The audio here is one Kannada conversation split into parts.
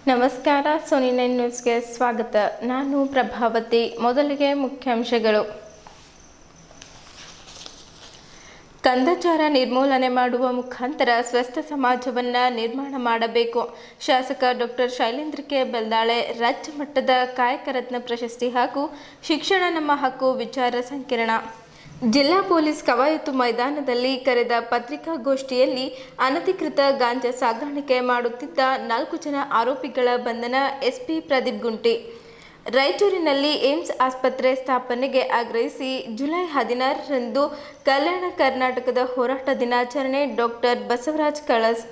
ನಮಸ್ಕಾರ. ಸೋನಿ 9 ನ್ಯೂಸ್ಗೆ ಸ್ವಾಗತ. ನಾನು ಪ್ರಭಾವತಿ. ಮೊದಲಿಗೆ ಮುಖ್ಯಾಂಶಗಳು. ಕಂದಚಾರ ನಿರ್ಮೂಲನೆ ಮಾಡುವ ಮುಖಾಂತರ ಸ್ವಸ್ಥ ಸಮಾಜವನ್ನು ನಿರ್ಮಾಣ ಮಾಡಬೇಕು. ಶಾಸಕ ಡಾಕ್ಟರ್ ಶೈಲೇಂದ್ರ ಕೆ ಬೆಲ್ದಾಳೆ ರಾಜ್ಯ ಮಟ್ಟದ ಕಾಯಕ ರತ್ನ ಪ್ರಶಸ್ತಿ ಹಾಗೂ ಶಿಕ್ಷಣ ನಮ್ಮ ಹಕ್ಕು ವಿಚಾರ ಸಂಕಿರಣ. ಜಿಲ್ಲಾ ಪೊಲೀಸ್ ಕವಾಯತು ಮೈದಾನದಲ್ಲಿ ಕರೆದ ಪತ್ರಿಕಾಗೋಷ್ಠಿಯಲ್ಲಿ ಅನಧಿಕೃತ ಗಾಂಜಾ ಸಾಗಾಣಿಕೆ ಮಾಡುತ್ತಿದ್ದ 4 ಜನ ಆರೋಪಿಗಳ ಬಂಧನ. ಎಸ್ಪಿ ಪ್ರದೀಪ್ ಗುಂಟಿ. ರಾಯಚೂರಿನಲ್ಲಿ ಏಮ್ಸ್ ಆಸ್ಪತ್ರೆ ಸ್ಥಾಪನೆಗೆ ಆಗ್ರಹಿಸಿ ಜುಲೈ 16ರಂದು ಕಲ್ಯಾಣ ಕರ್ನಾಟಕದ ಹೋರಾಟ ದಿನಾಚರಣೆ. ಡಾಕ್ಟರ್ ಬಸವರಾಜ್ ಕಳಸ್.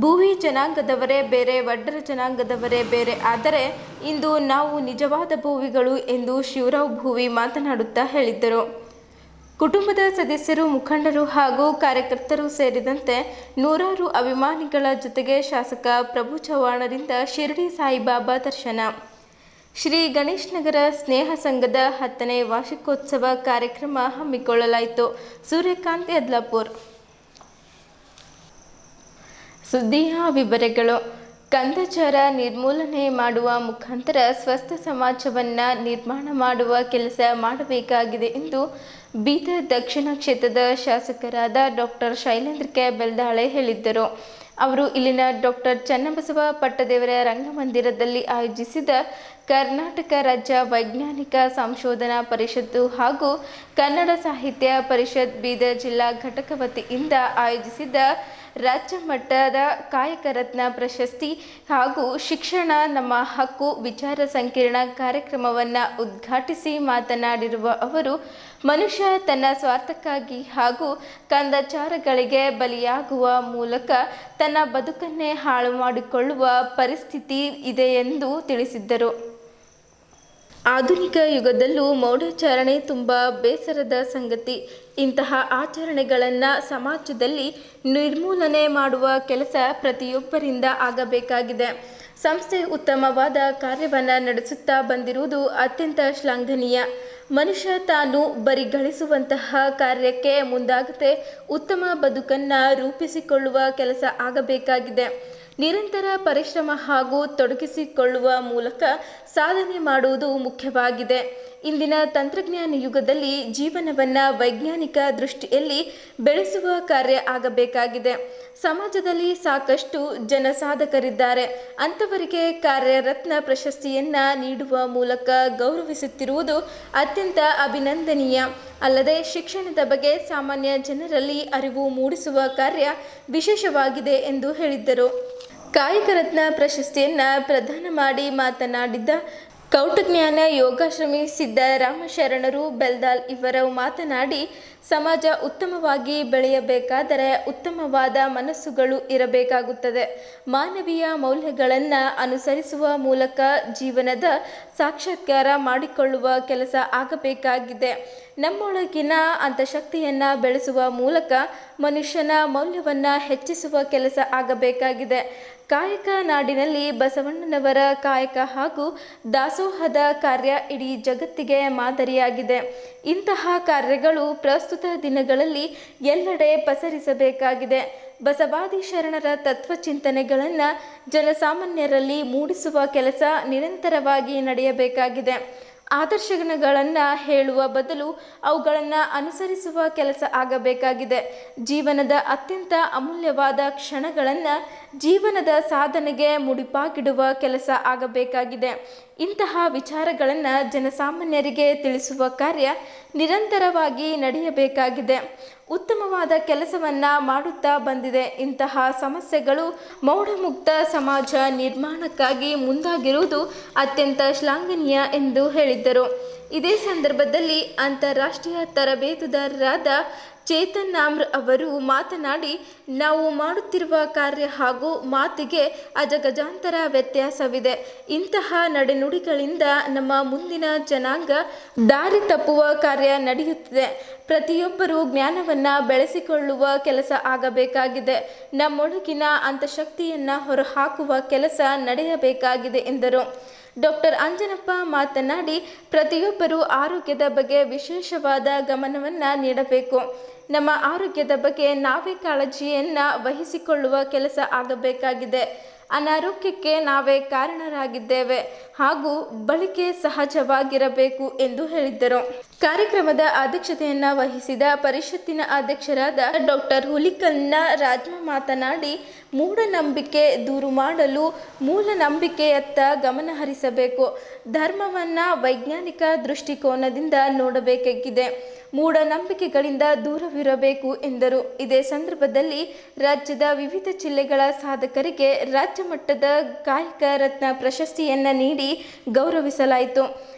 ಭೂವಿ ಜನಾಂಗದವರೇ ಬೇರೆ, ವಡ್ಡರ ಜನಾಂಗದವರೇ ಬೇರೆ, ಆದರೆ ಇಂದು ನಾವು ನಿಜವಾದ ಭೂವಿಗಳು ಎಂದು ಶಿವರಾವ್ ಭೂವಿ ಮಾತನಾಡುತ್ತಾ ಹೇಳಿದ್ದರು. ಕುಟುಂಬದ ಸದಸ್ಯರು, ಮುಖಂಡರು ಹಾಗೂ ಕಾರ್ಯಕರ್ತರು ಸೇರಿದಂತೆ ನೂರಾರು ಅಭಿಮಾನಿಗಳ ಜೊತೆಗೆ ಶಾಸಕ ಪ್ರಭು ಚವ್ಹಾಣರಿಂದ ಶಿರಡಿ ಸಾಯಿಬಾಬಾ ದರ್ಶನ. ಶ್ರೀ ಗಣೇಶ್ ನಗರ ಸ್ನೇಹ ಸಂಘದ 10ನೇ ವಾರ್ಷಿಕೋತ್ಸವ ಕಾರ್ಯಕ್ರಮ ಹಮ್ಮಿಕೊಳ್ಳಲಾಯಿತು. ಸೂರ್ಯಕಾಂತ್ ಯದ್ಲಾಪುರ್. ಸುದ್ದಿಯ ವಿವರಗಳು. ಕಂದಚಾರ ನಿರ್ಮೂಲನೆ ಮಾಡುವ ಮುಖಾಂತರ ಸ್ವಸ್ಥ ಸಮಾಜವನ್ನು ನಿರ್ಮಾಣ ಮಾಡುವ ಕೆಲಸ ಮಾಡಬೇಕಾಗಿದೆ ಎಂದು ಬೀದರ್ ದಕ್ಷಿಣ ಕ್ಷೇತ್ರದ ಶಾಸಕರಾದ ಡಾಕ್ಟರ್ ಶೈಲೇಂದ್ರ ಕೆ ಬೆಲ್ದಾಳೆ ಹೇಳಿದ್ದರು. ಅವರು ಇಲ್ಲಿನ ಡಾಕ್ಟರ್ ಚನ್ನಬಸವ ಪಟ್ಟದೇವರ ರಂಗಮಂದಿರದಲ್ಲಿ ಆಯೋಜಿಸಿದ ಕರ್ನಾಟಕ ರಾಜ್ಯ ವೈಜ್ಞಾನಿಕ ಸಂಶೋಧನಾ ಪರಿಷತ್ತು ಹಾಗೂ ಕನ್ನಡ ಸಾಹಿತ್ಯ ಪರಿಷತ್ ಬೀದರ್ ಜಿಲ್ಲಾ ಘಟಕ ವತಿಯಿಂದ ಆಯೋಜಿಸಿದ ರಾಜ್ಯ ಮಟ್ಟದ ಕಾಯಕ ರತ್ನ ಪ್ರಶಸ್ತಿ ಹಾಗೂ ಶಿಕ್ಷಣ ನಮ್ಮ ಹಕ್ಕು ವಿಚಾರ ಸಂಕಿರಣ ಕಾರ್ಯಕ್ರಮವನ್ನು ಉದ್ಘಾಟಿಸಿ ಮಾತನಾಡಿರುವ ಅವರು, ಮನುಷ್ಯ ತನ್ನ ಸ್ವಾರ್ಥಕ್ಕಾಗಿ ಹಾಗೂ ಕಂದಚಾರಗಳಿಗೆ ಬಲಿಯಾಗುವ ಮೂಲಕ ತನ್ನ ಬದುಕನ್ನೇ ಹಾಳು ಮಾಡಿಕೊಳ್ಳುವ ಪರಿಸ್ಥಿತಿ ಇದೆ ಎಂದು ತಿಳಿಸಿದ್ದರು. ಆಧುನಿಕ ಯುಗದಲ್ಲೂ ಮೌಢಾಚರಣೆ ತುಂಬ ಬೇಸರದ ಸಂಗತಿ. ಇಂತಹ ಆಚರಣೆಗಳನ್ನು ಸಮಾಜದಲ್ಲಿ ನಿರ್ಮೂಲನೆ ಮಾಡುವ ಕೆಲಸ ಪ್ರತಿಯೊಬ್ಬರಿಂದ ಆಗಬೇಕಾಗಿದೆ. ಸಂಸ್ಥೆ ಉತ್ತಮವಾದ ಕಾರ್ಯವನ್ನು ನಡೆಸುತ್ತಾ ಬಂದಿರುವುದು ಅತ್ಯಂತ ಶ್ಲಾಘನೀಯ. ಮನುಷ್ಯ ತಾನು ಬರಿಗಳಿಸುವಂತಹ ಕಾರ್ಯಕ್ಕೆ ಮುಂದಾಗದೆ ಉತ್ತಮ ಬದುಕನ್ನು ರೂಪಿಸಿಕೊಳ್ಳುವ ಕೆಲಸ ಆಗಬೇಕಾಗಿದೆ. ನಿರಂತರ ಪರಿಶ್ರಮ ಹಾಗೂ ತೊಡಗಿಸಿಕೊಳ್ಳುವ ಮೂಲಕ ಸಾಧನೆ ಮಾಡುವುದು ಮುಖ್ಯವಾಗಿದೆ. ಇಂದಿನ ತಂತ್ರಜ್ಞಾನ ಯುಗದಲ್ಲಿ ಜೀವನವನ್ನು ವೈಜ್ಞಾನಿಕ ದೃಷ್ಟಿಯಲ್ಲಿ ಬೆಳೆಸುವ ಕಾರ್ಯ ಆಗಬೇಕಾಗಿದೆ. ಸಮಾಜದಲ್ಲಿ ಸಾಕಷ್ಟು ಜನ ಸಾಧಕರಿದ್ದಾರೆ. ಅಂಥವರಿಗೆ ಕಾರ್ಯರತ್ನ ಪ್ರಶಸ್ತಿಯನ್ನು ನೀಡುವ ಮೂಲಕ ಗೌರವಿಸುತ್ತಿರುವುದು ಅತ್ಯಂತ ಅಭಿನಂದನೀಯ. ಅಲ್ಲದೆ ಶಿಕ್ಷಣದ ಬಗ್ಗೆ ಸಾಮಾನ್ಯ ಜನರಲ್ಲಿ ಅರಿವು ಮೂಡಿಸುವ ಕಾರ್ಯ ವಿಶೇಷವಾಗಿದೆ ಎಂದು ಹೇಳಿದ್ದರು. ಕಾಯಕ ರತ್ನ ಪ್ರಶಸ್ತಿಯನ್ನು ಪ್ರದಾನ ಮಾಡಿ ಮಾತನಾಡಿದ ಕೌಟಜ್ಞಾನ ಯೋಗಾಶ್ರಮಿ ಸಿದ್ದರಾಮ ಶರಣರು ಬೆಲ್ದಾಲ್ ಇವರು ಮಾತನಾಡಿ, ಸಮಾಜ ಉತ್ತಮವಾಗಿ ಬೆಳೆಯಬೇಕಾದರೆ ಉತ್ತಮವಾದ ಮನಸ್ಸುಗಳು ಇರಬೇಕಾಗುತ್ತದೆ. ಮಾನವೀಯ ಮೌಲ್ಯಗಳನ್ನು ಅನುಸರಿಸುವ ಮೂಲಕ ಜೀವನದ ಸಾಕ್ಷಾತ್ಕಾರ ಮಾಡಿಕೊಳ್ಳುವ ಕೆಲಸ ಆಗಬೇಕಾಗಿದೆ. ನಮ್ಮೊಳಗಿನ ಅಂತಃಶಕ್ತಿಯನ್ನು ಬೆಳೆಸುವ ಮೂಲಕ ಮನುಷ್ಯನ ಮೌಲ್ಯವನ್ನು ಹೆಚ್ಚಿಸುವ ಕೆಲಸ ಆಗಬೇಕಾಗಿದೆ. ಕಾಯಕ ನಾಡಿನಲ್ಲಿ ಬಸವಣ್ಣನವರ ಕಾಯಕ ಹಾಗೂ ದಾಸೋಹದ ಕಾರ್ಯ ಇಡೀ ಜಗತ್ತಿಗೆ ಮಾದರಿಯಾಗಿದೆ. ಇಂತಹ ಕಾರ್ಯಗಳು ಪ್ರಸ್ತುತ ದಿನಗಳಲ್ಲಿ ಎಲ್ಲೆಡೆ ಪಸರಿಸಬೇಕಾಗಿದೆ. ಬಸವಾದಿ ಶರಣರ ತತ್ವಚಿಂತನೆಗಳನ್ನು ಜನಸಾಮಾನ್ಯರಲ್ಲಿ ಮೂಡಿಸುವ ಕೆಲಸ ನಿರಂತರವಾಗಿ ನಡೆಯಬೇಕಾಗಿದೆ. ಆದರ್ಶಗಳನ್ನು ಹೇಳುವ ಬದಲು ಅವುಗಳನ್ನು ಅನುಸರಿಸುವ ಕೆಲಸ ಆಗಬೇಕಾಗಿದೆ. ಜೀವನದ ಅತ್ಯಂತ ಅಮೂಲ್ಯವಾದ ಕ್ಷಣಗಳನ್ನು ಜೀವನದ ಸಾಧನೆಗೆ ಮುಡಿಪಾಗಿಡುವ ಕೆಲಸ ಆಗಬೇಕಾಗಿದೆ. ಇಂತಹ ವಿಚಾರಗಳನ್ನು ಜನಸಾಮಾನ್ಯರಿಗೆ ತಿಳಿಸುವ ಕಾರ್ಯ ನಿರಂತರವಾಗಿ ನಡೆಯಬೇಕಾಗಿದೆ. ಉತ್ತಮವಾದ ಕೆಲಸವನ್ನು ಮಾಡುತ್ತಾ ಬಂದಿದೆ. ಇಂತಹ ಸಮಸ್ಯೆಗಳು ಮೌಢಮುಕ್ತ ಸಮಾಜ ನಿರ್ಮಾಣಕ್ಕಾಗಿ ಮುಂದಾಗಿರುವುದು ಅತ್ಯಂತ ಶ್ಲಾಘನೀಯ ಎಂದು ಹೇಳಿದ್ದರು. ಇದೇ ಸಂದರ್ಭದಲ್ಲಿ ಅಂತಾರಾಷ್ಟ್ರೀಯ ತರಬೇತುದಾರರಾದ ಚೇತನ್ ನಾಮ್ರ್ ಅವರು ಮಾತನಾಡಿ, ನಾವು ಮಾಡುತ್ತಿರುವ ಕಾರ್ಯ ಹಾಗೂ ಮಾತಿಗೆ ಅಜಗಜಾಂತರ ವ್ಯತ್ಯಾಸವಿದೆ. ಇಂತಹ ನಡೆನುಡಿಗಳಿಂದ ನಮ್ಮ ಮುಂದಿನ ಜನಾಂಗ ದಾರಿ ತಪ್ಪುವ ಕಾರ್ಯ ನಡೆಯುತ್ತಿದೆ. ಪ್ರತಿಯೊಬ್ಬರೂ ಜ್ಞಾನವನ್ನು ಬೆಳೆಸಿಕೊಳ್ಳುವ ಕೆಲಸ ಆಗಬೇಕಾಗಿದೆ. ನಮ್ಮೊಳಗಿನ ಅಂತಃಶಕ್ತಿಯನ್ನು ಹೊರಹಾಕುವ ಕೆಲಸ ನಡೆಯಬೇಕಾಗಿದೆ ಎಂದರು. ಡಾಕ್ಟರ್ ಅಂಜನಪ್ಪ ಮಾತನಾಡಿ, ಪ್ರತಿಯೊಬ್ಬರೂ ಆರೋಗ್ಯದ ಬಗ್ಗೆ ವಿಶೇಷವಾದ ಗಮನವನ್ನು ನೀಡಬೇಕು. ನಮ್ಮ ಆರೋಗ್ಯದ ಬಗ್ಗೆ ನಾವೇ ಕಾಳಜಿಯನ್ನು ವಹಿಸಿಕೊಳ್ಳುವ ಕೆಲಸ ಆಗಬೇಕಾಗಿದೆ. ಅನಾರೋಗ್ಯಕ್ಕೆ ನಾವೇ ಕಾರಣರಾಗಿದ್ದೇವೆ ಹಾಗೂ ಬಳಕೆ ಸಹಜವಾಗಿರಬೇಕು ಎಂದು ಹೇಳಿದ್ದರು. ಕಾರ್ಯಕ್ರಮದ ಅಧ್ಯಕ್ಷತೆಯನ್ನು ವಹಿಸಿದ ಪರಿಷತ್ತಿನ ಅಧ್ಯಕ್ಷರಾದ ಡಾಕ್ಟರ್ ಹುಲಿಕಲ್ನ ರಾಜ್ಮ ಮಾತನಾಡಿ, ಮೂಢನಂಬಿಕೆ ದೂರು ಮಾಡಲು ಮೂಲನಂಬಿಕೆಯತ್ತ ಗಮನ ಹರಿಸಬೇಕು. ಧರ್ಮವನ್ನು ವೈಜ್ಞಾನಿಕ ದೃಷ್ಟಿಕೋನದಿಂದ ನೋಡಬೇಕಾಗಿದೆ. ಮೂಢನಂಬಿಕೆಗಳಿಂದ ದೂರವಿರಬೇಕು ಎಂದರು. ಇದೇ ಸಂದರ್ಭದಲ್ಲಿ ರಾಜ್ಯದ ವಿವಿಧ ಜಿಲ್ಲೆಗಳ ಸಾಧಕರಿಗೆ ರಾಜ್ಯ ಮಟ್ಟದ ಕಾಯಕ ರತ್ನ ಪ್ರಶಸ್ತಿಯನ್ನು ನೀಡಿ ಗೌರವಿಸಲಾಯಿತು.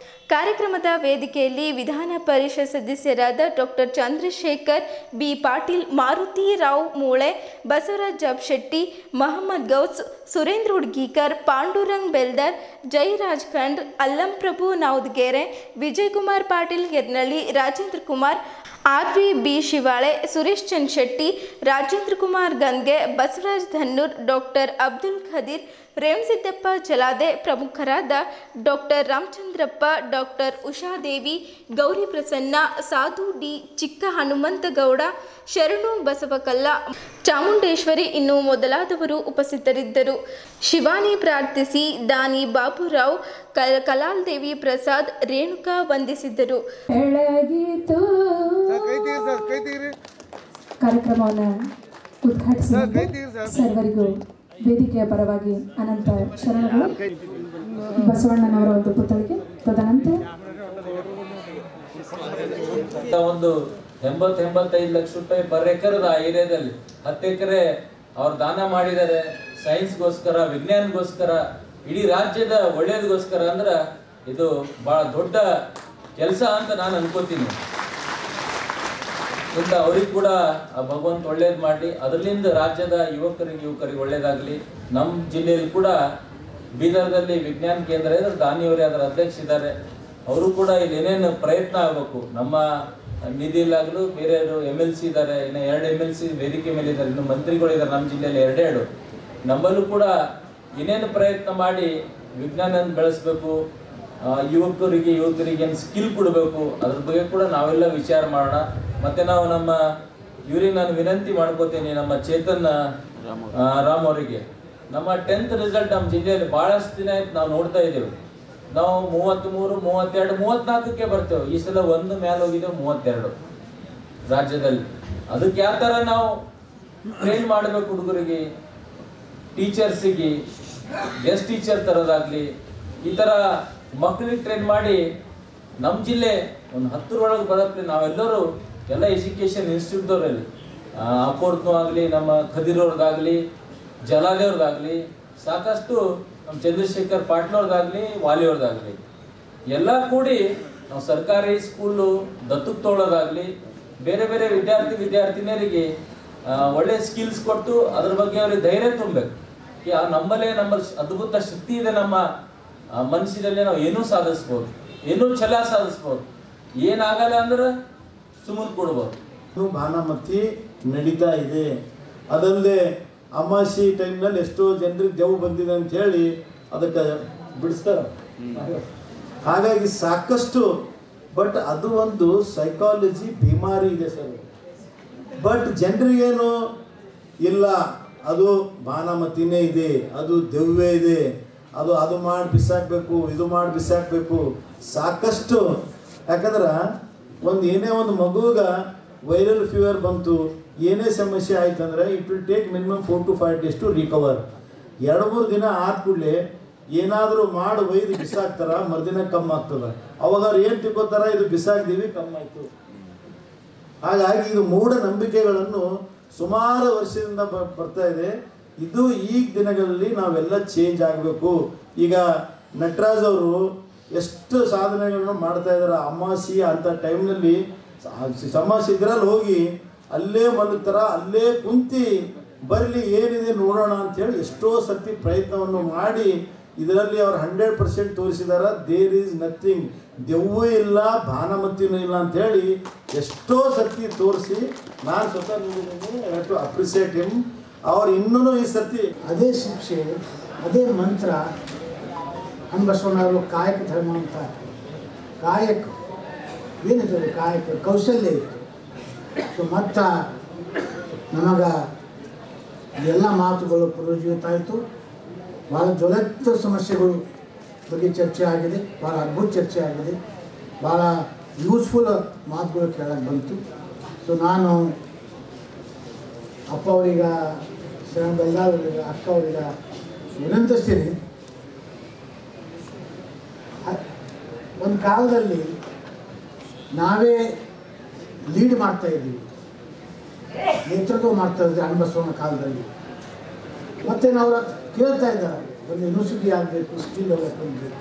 ಕಾರ್ಯಕ್ರಮದ ವೇದಿಕೆಯಲ್ಲಿ ವಿಧಾನ ಪರಿಷತ್ ಸದಸ್ಯರಾದ ಡಾಕ್ಟರ್ ಚಂದ್ರಶೇಖರ್ ಬಿ ಪಾಟೀಲ್, ಮಾರುತಿ ರಾವ್ ಮೂಳೆ, ಬಸವರಾಜ್ ಜಾಬ್ಶೆಟ್ಟಿ, ಮಹಮ್ಮದ್ ಗೌಸ್, ಸುರೇಂದ್ರ ಹುಡ್ಗೀಕರ್, ಪಾಂಡುರಂಗ್ ಬೆಲ್ದರ್, ಜಯರಾಜ್ ಖಂಡ್, ಅಲ್ಲಂಪ್ರಭು ನಾವ್ದಗೆರೆ, ವಿಜಯಕುಮಾರ್ ಪಾಟೀಲ್ ಹೆರ್ನಳ್ಳಿ, ರಾಜೇಂದ್ರ ಕುಮಾರ್, RVB ಶಿವಾಳೆ, ಸುರೇಶ್ ಚಂದ್ ಶೆಟ್ಟಿ, ರಾಜೇಂದ್ರ ಕುಮಾರ್ ಗಂಗೆ, ಬಸವರಾಜ್ ಧನ್ನೂರ್, ಡಾಕ್ಟರ್ ಅಬ್ದುಲ್ ಖದೀರ್, ರೇವಣಸಿದ್ದಪ್ಪ ಜಲಾದೆ, ಪ್ರಮುಖರಾದ ಡಾಕ್ಟರ್ ರಾಮಚಂದ್ರಪ್ಪ, ಡಾಕ್ಟರ್ ಉಷಾದೇವಿ, ಗೌರಿ ಪ್ರಸನ್ನ, ಸಾಧು ಡಿ, ಚಿಕ್ಕ ಹನುಮಂತಗೌಡ, ಶರಣು ಬಸವಕಲ್ಲ, ಚಾಮುಂಡೇಶ್ವರಿ ಇನ್ನು ಮೊದಲಾದವರು ಉಪಸ್ಥಿತರಿದ್ದರು. ಶಿವಾನಿ ಪ್ರಾರ್ಥಿಸಿ, ದಾನಿ ಬಾಬುರಾವ್, ಕಲಾಲ್ ದೇವಿ ಪ್ರಸಾದ್, ರೇಣುಕಾ ವಂದಿಸಿದ್ದರು. ಕಾರ್ಯಕ್ರಮವನ್ನು ಉದ್ಘಾಟಿಸಿ ಸರ್ವರಿಗೂ ವೇದಿಕೆಯ ಪರವಾಗಿ ಅನಂತ ಶರಣಗಳು. ಬಸವಣ್ಣನವರ ಒಂದು ಪುತ್ಥಳಿಗೆ ತದನಂತರ ಒಂದು 80-85 ಲಕ್ಷ ರೂಪಾಯಿ ಪರ್ ಎಕರದ ಆ ಏರಿಯಾದಲ್ಲಿ 10 ಎಕರೆ ಅವ್ರು ದಾನ ಮಾಡಿದ್ದಾರೆ. ಸೈನ್ಸ್ಗೋಸ್ಕರ, ವಿಜ್ಞಾನಗೋಸ್ಕರ, ಇಡೀ ರಾಜ್ಯದ ಒಳ್ಳೇದಗೋಸ್ಕರ. ಅಂದ್ರೆ ಇದು ಬಹಳ ದೊಡ್ಡ ಕೆಲಸ ಅಂತ ನಾನು ಅನ್ಕೋತೀನಿ. ಇಂಥ ಅವ್ರಿಗೆ ಕೂಡ ಭಗವಂತ ಒಳ್ಳೇದು ಮಾಡಿ, ಅದರಿಂದ ರಾಜ್ಯದ ಯುವಕರಿಗೆ ಒಳ್ಳೇದಾಗಲಿ. ನಮ್ಮ ಜಿಲ್ಲೆಯಲ್ಲಿ ಕೂಡ ಬೀದರ್ದಲ್ಲಿ ವಿಜ್ಞಾನ ಕೇಂದ್ರ ಇದೆ, ದಾನಿಯವರೇ ಅದರ ಅಧ್ಯಕ್ಷ ಇದ್ದಾರೆ. ಅವರು ಕೂಡ ಇಲ್ಲಿ ಏನೇನು ಪ್ರಯತ್ನ ಆಗಬೇಕು, ನಮ್ಮ ನಿಧಿಲಾಗಲೂ ಬೇರೆ MLC ಇದ್ದಾರೆ, ಇನ್ನು 2 MLC ವೇದಿಕೆ ಮೇಲೆ ಇದ್ದಾರೆ, ಇನ್ನು ಮಂತ್ರಿಗಳಿದ್ದಾರೆ ನಮ್ಮ ಜಿಲ್ಲೆಯಲ್ಲಿ 2 ನಮ್ಮಲ್ಲೂ ಕೂಡ ಏನೇನು ಪ್ರಯತ್ನ ಮಾಡಿ ವಿಜ್ಞಾನ ಬೆಳೆಸಬೇಕು, ಯುವಕರಿಗೆ ಏನು ಸ್ಕಿಲ್ ಕೊಡಬೇಕು, ಅದ್ರ ಬಗ್ಗೆ ಕೂಡ ನಾವೆಲ್ಲ ವಿಚಾರ ಮಾಡೋಣ. ಮತ್ತೆ ನಾವು ನಮ್ಮ ಇವರಿಗೆ ನಾನು ವಿನಂತಿ ಮಾಡ್ಕೋತೀನಿ, ನಮ್ಮ ಚೇತನ್ ರಾಮ್ ಅವರಿಗೆ, ನಮ್ಮ 10th ರಿಸಲ್ಟ್ ನಮ್ಮ ಜಿಲ್ಲೆಯಲ್ಲಿ ಬಹಳಷ್ಟು ದಿನ ಆಯ್ತು ನಾವು ನೋಡ್ತಾ ಇದ್ದೇವೆ. ನಾವು 33, 32, 34ಕ್ಕೆ ಬರ್ತೇವೆ. ಈ ಸಲ 1 ಮೇಲೆ ಹೋಗಿದ್ದೇವೆ 32 ರಾಜ್ಯದಲ್ಲಿ. ಅದಕ್ಕೆ ಯಾವ ಥರ ನಾವು ಟ್ರೈನ್ ಮಾಡಬೇಕು ಹುಡುಗರಿಗೆ, ಟೀಚರ್ಸಿಗೆ, ಗೆಸ್ಟ್ ಟೀಚರ್ ತರೋದಾಗ್ಲಿ, ಈ ಥರ ಮಕ್ಕಳಿಗೆ ಟ್ರೈನ್ ಮಾಡಿ ನಮ್ಮ ಜಿಲ್ಲೆ ಒಂದು 10 ಒಳಗೆ ಬರೋಕ್ಕೆ ನಾವೆಲ್ಲರೂ ಎಲ್ಲ ಎಜುಕೇಷನ್ ಇನ್ಸ್ಟಿಟ್ಯೂಟ್ದವರಲ್ಲಿ, ಅಪೋರ್ತ್ನೂ ಆಗಲಿ, ನಮ್ಮ ಖದೀರವ್ರದ್ದಾಗಲಿ, ಜಲಾದೇವ್ರದ್ದಾಗಲಿ, ಸಾಕಷ್ಟು ನಮ್ಮ ಚಂದ್ರಶೇಖರ್ ಪಾಟ್ಲವ್ರದ್ದಾಗಲಿ, ವಾಲಿಯವ್ರದ್ದಾಗಲಿ ಎಲ್ಲ ಕೂಡಿ ನಾವು ಸರ್ಕಾರಿ ಸ್ಕೂಲು ದತ್ತಕ್ಕೆ ತೊಗೊಳ್ಳೋದಾಗಲಿ, ಬೇರೆ ಬೇರೆ ವಿದ್ಯಾರ್ಥಿನಿಯರಿಗೆ ಒಳ್ಳೆ ಸ್ಕಿಲ್ಸ್ ಕೊಟ್ಟು ಅದ್ರ ಬಗ್ಗೆ ಅವ್ರಿಗೆ ಧೈರ್ಯ ತುಂಬಬೇಕು. ನಮ್ಮಲ್ಲಿ ಅದ್ಭುತ ಶಕ್ತಿ ಇದೆ. ನಮ್ಮ ಮನಸ್ಸಿನಲ್ಲಿ ನಾವು ಏನೂ ಸಾಧಿಸ್ಬೋದು, ಏನೂ ಛಲ ಸಾಧಿಸ್ಬೋದು. ಏನಾಗಲ್ಲ ಅಂದ್ರೆ ಸುಮ್ಮನೆ ಕೊಡ್ಬೋದು. ಭಾನುಮತಿ ನಡೀತಾ ಇದೆ. ಅದಲ್ಲದೆ ಅಮಾವಾಸ್ಯೆ ಟೈಮ್ನಲ್ಲಿ ಎಷ್ಟೋ ಜನರಿಗೆ ದೆವ್ವ ಬಂದಿದೆ ಅಂತ ಹೇಳಿ ಅದಕ್ಕೆ ಬಿಡಿಸ್ತಾರೆ. ಹಾಗಾಗಿ ಸಾಕಷ್ಟು, ಬಟ್ ಅದು ಒಂದು ಸೈಕಾಲಜಿ ಬಿಮಾರಿ ಇದೆ ಸರ್. ಬಟ್ ಜನರಿಗೇನು ಇಲ್ಲ, ಅದು ಭಾನುಮತಿನೇ ಇದೆ, ಅದು ದೆವ್ವೇ ಇದೆ, ಅದು ಮಾಡಿ ಬಿಸಾಕಬೇಕು, ಇದು ಮಾಡಿ ಬಿಸಾಕಬೇಕು. ಸಾಕಷ್ಟು, ಯಾಕಂದ್ರೆ ಏನೇ ಒಂದು ಮಗುಗ ವೈರಲ್ ಫೀವರ್ ಬಂತು, ಏನೇ ಸಮಸ್ಯೆ ಆಯ್ತು ಅಂದರೆ it will take minimum 4 to 5 days to recover. 2-3 ದಿನ ಆದ ಕೂಡಲೇ ಏನಾದರೂ ಮಾಡಿ ಒಯ್ದು ಬಿಸಾಕ್ತಾರ, ಮರುದಿನ ಕಮ್ಮಿ ಆಗ್ತದೆ. ಅವಾಗ ಅವ್ರು ಏನು ತಿಳ್ಕೊತಾರ, ಇದು ಬಿಸಾಕ್ದೀವಿ ಕಮ್ಮಾಯ್ತು. ಹಾಗಾಗಿ ಇದು ಮೂಢನಂಬಿಕೆಗಳನ್ನು ಸುಮಾರು ವರ್ಷದಿಂದ ಬರ್ತಾ ಇದೆ. ಇದು ಈ ದಿನಗಳಲ್ಲಿ ನಾವೆಲ್ಲ ಚೇಂಜ್ ಆಗಬೇಕು. ಈಗ ನಟರಾಜ್ ಅವರು ಎಷ್ಟು ಸಾಧನೆಗಳನ್ನು ಮಾಡ್ತಾ ಇದ್ದಾರೆ. ಅಮಾವಾಸ್ಯೆ ಅಂತ ಟೈಮ್ನಲ್ಲಿ ಅಮಾವಾಸ್ಯೆ ಇದ್ರಲ್ಲಿ ಹೋಗಿ ಅಲ್ಲೇ ಮಲಗ್ತಾರ, ಅಲ್ಲೇ ಕುಂತಿ ಬರಲಿ ಏನಿದೆ ನೋಡೋಣ ಅಂಥೇಳಿ ಎಷ್ಟೋ ಸರ್ತಿ ಪ್ರಯತ್ನವನ್ನು ಮಾಡಿ ಇದರಲ್ಲಿ ಅವ್ರು 100% ತೋರಿಸಿದಾರೆ. ದೇರ್ ಈಸ್ ನಥಿಂಗ್, ದೆವ್ವೂ ಇಲ್ಲ, ಭಾನುಮತಿನೂ ಇಲ್ಲ ಅಂಥೇಳಿ ಎಷ್ಟೋ ಸರ್ತಿ ತೋರಿಸಿ ನಾನು ಸ್ವತಃ ನೋಡಿದ್ದೀನಿ. I have to appreciate him. ಅವ್ರು ಇನ್ನೂ ಈ ಸರ್ತಿ ಅದೇ ಶಿಕ್ಷೆ, ಅದೇ ಮಂತ್ರ ಬಸವಣ್ಣವರು ಕಾಯಕ ಧರ್ಮ ಅಂತ. ಕಾಯಕ ಏನಿದೆ, ಕಾಯಕ ಕೌಶಲ್ಯ ಇತ್ತು. ಸೊ ಮತ್ತು ನಮಗೆ ಎಲ್ಲ ಮಾತುಗಳು ಪುನರುಜ್ಜೀವಿತ ಆಯಿತು. ಭಾಳ ಜ್ವಲಂತ ಸಮಸ್ಯೆಗಳು ಬಗ್ಗೆ ಚರ್ಚೆ ಆಗಿದೆ, ಭಾಳ ಅದ್ಭುತ ಚರ್ಚೆ ಆಗಿದೆ, ಭಾಳ ಯೂಸ್ಫುಲ್ ಮಾತುಗಳು ಕೇಳಕ್ಕೆ ಬಂತು. ಸೊ ನಾನು ಅಪ್ಪ ಅವರೀಗ ಶರಣ ಬೆಲ್ದಾಳ್ ಅವರಿಗೆ, ಅಕ್ಕ ಅವರಿಗೆ ವಿನಂತಿಸ್ತೀನಿ, ಒಂದು ಕಾಲದಲ್ಲಿ ನಾವೇ ಲೀಡ್ ಮಾಡ್ತಾಯಿದ್ದೀವಿ, ನೇತೃತ್ವ ಮಾಡ್ತಾಯಿದ್ವಿ ಅಣ್ಣಬಸವನ ಕಾಲದಲ್ಲಿ. ಮತ್ತು ನಾವು ಕೇಳ್ತಾ ಇದ್ದಾರೆ ಒಂದು ಯೂನಿವರ್ಸಿಟಿ ಆಗಬೇಕು, ಸ್ಕಿಲ್ ಡೆವಲಪ್ಮೆಂಟ್ ಬೇಕು,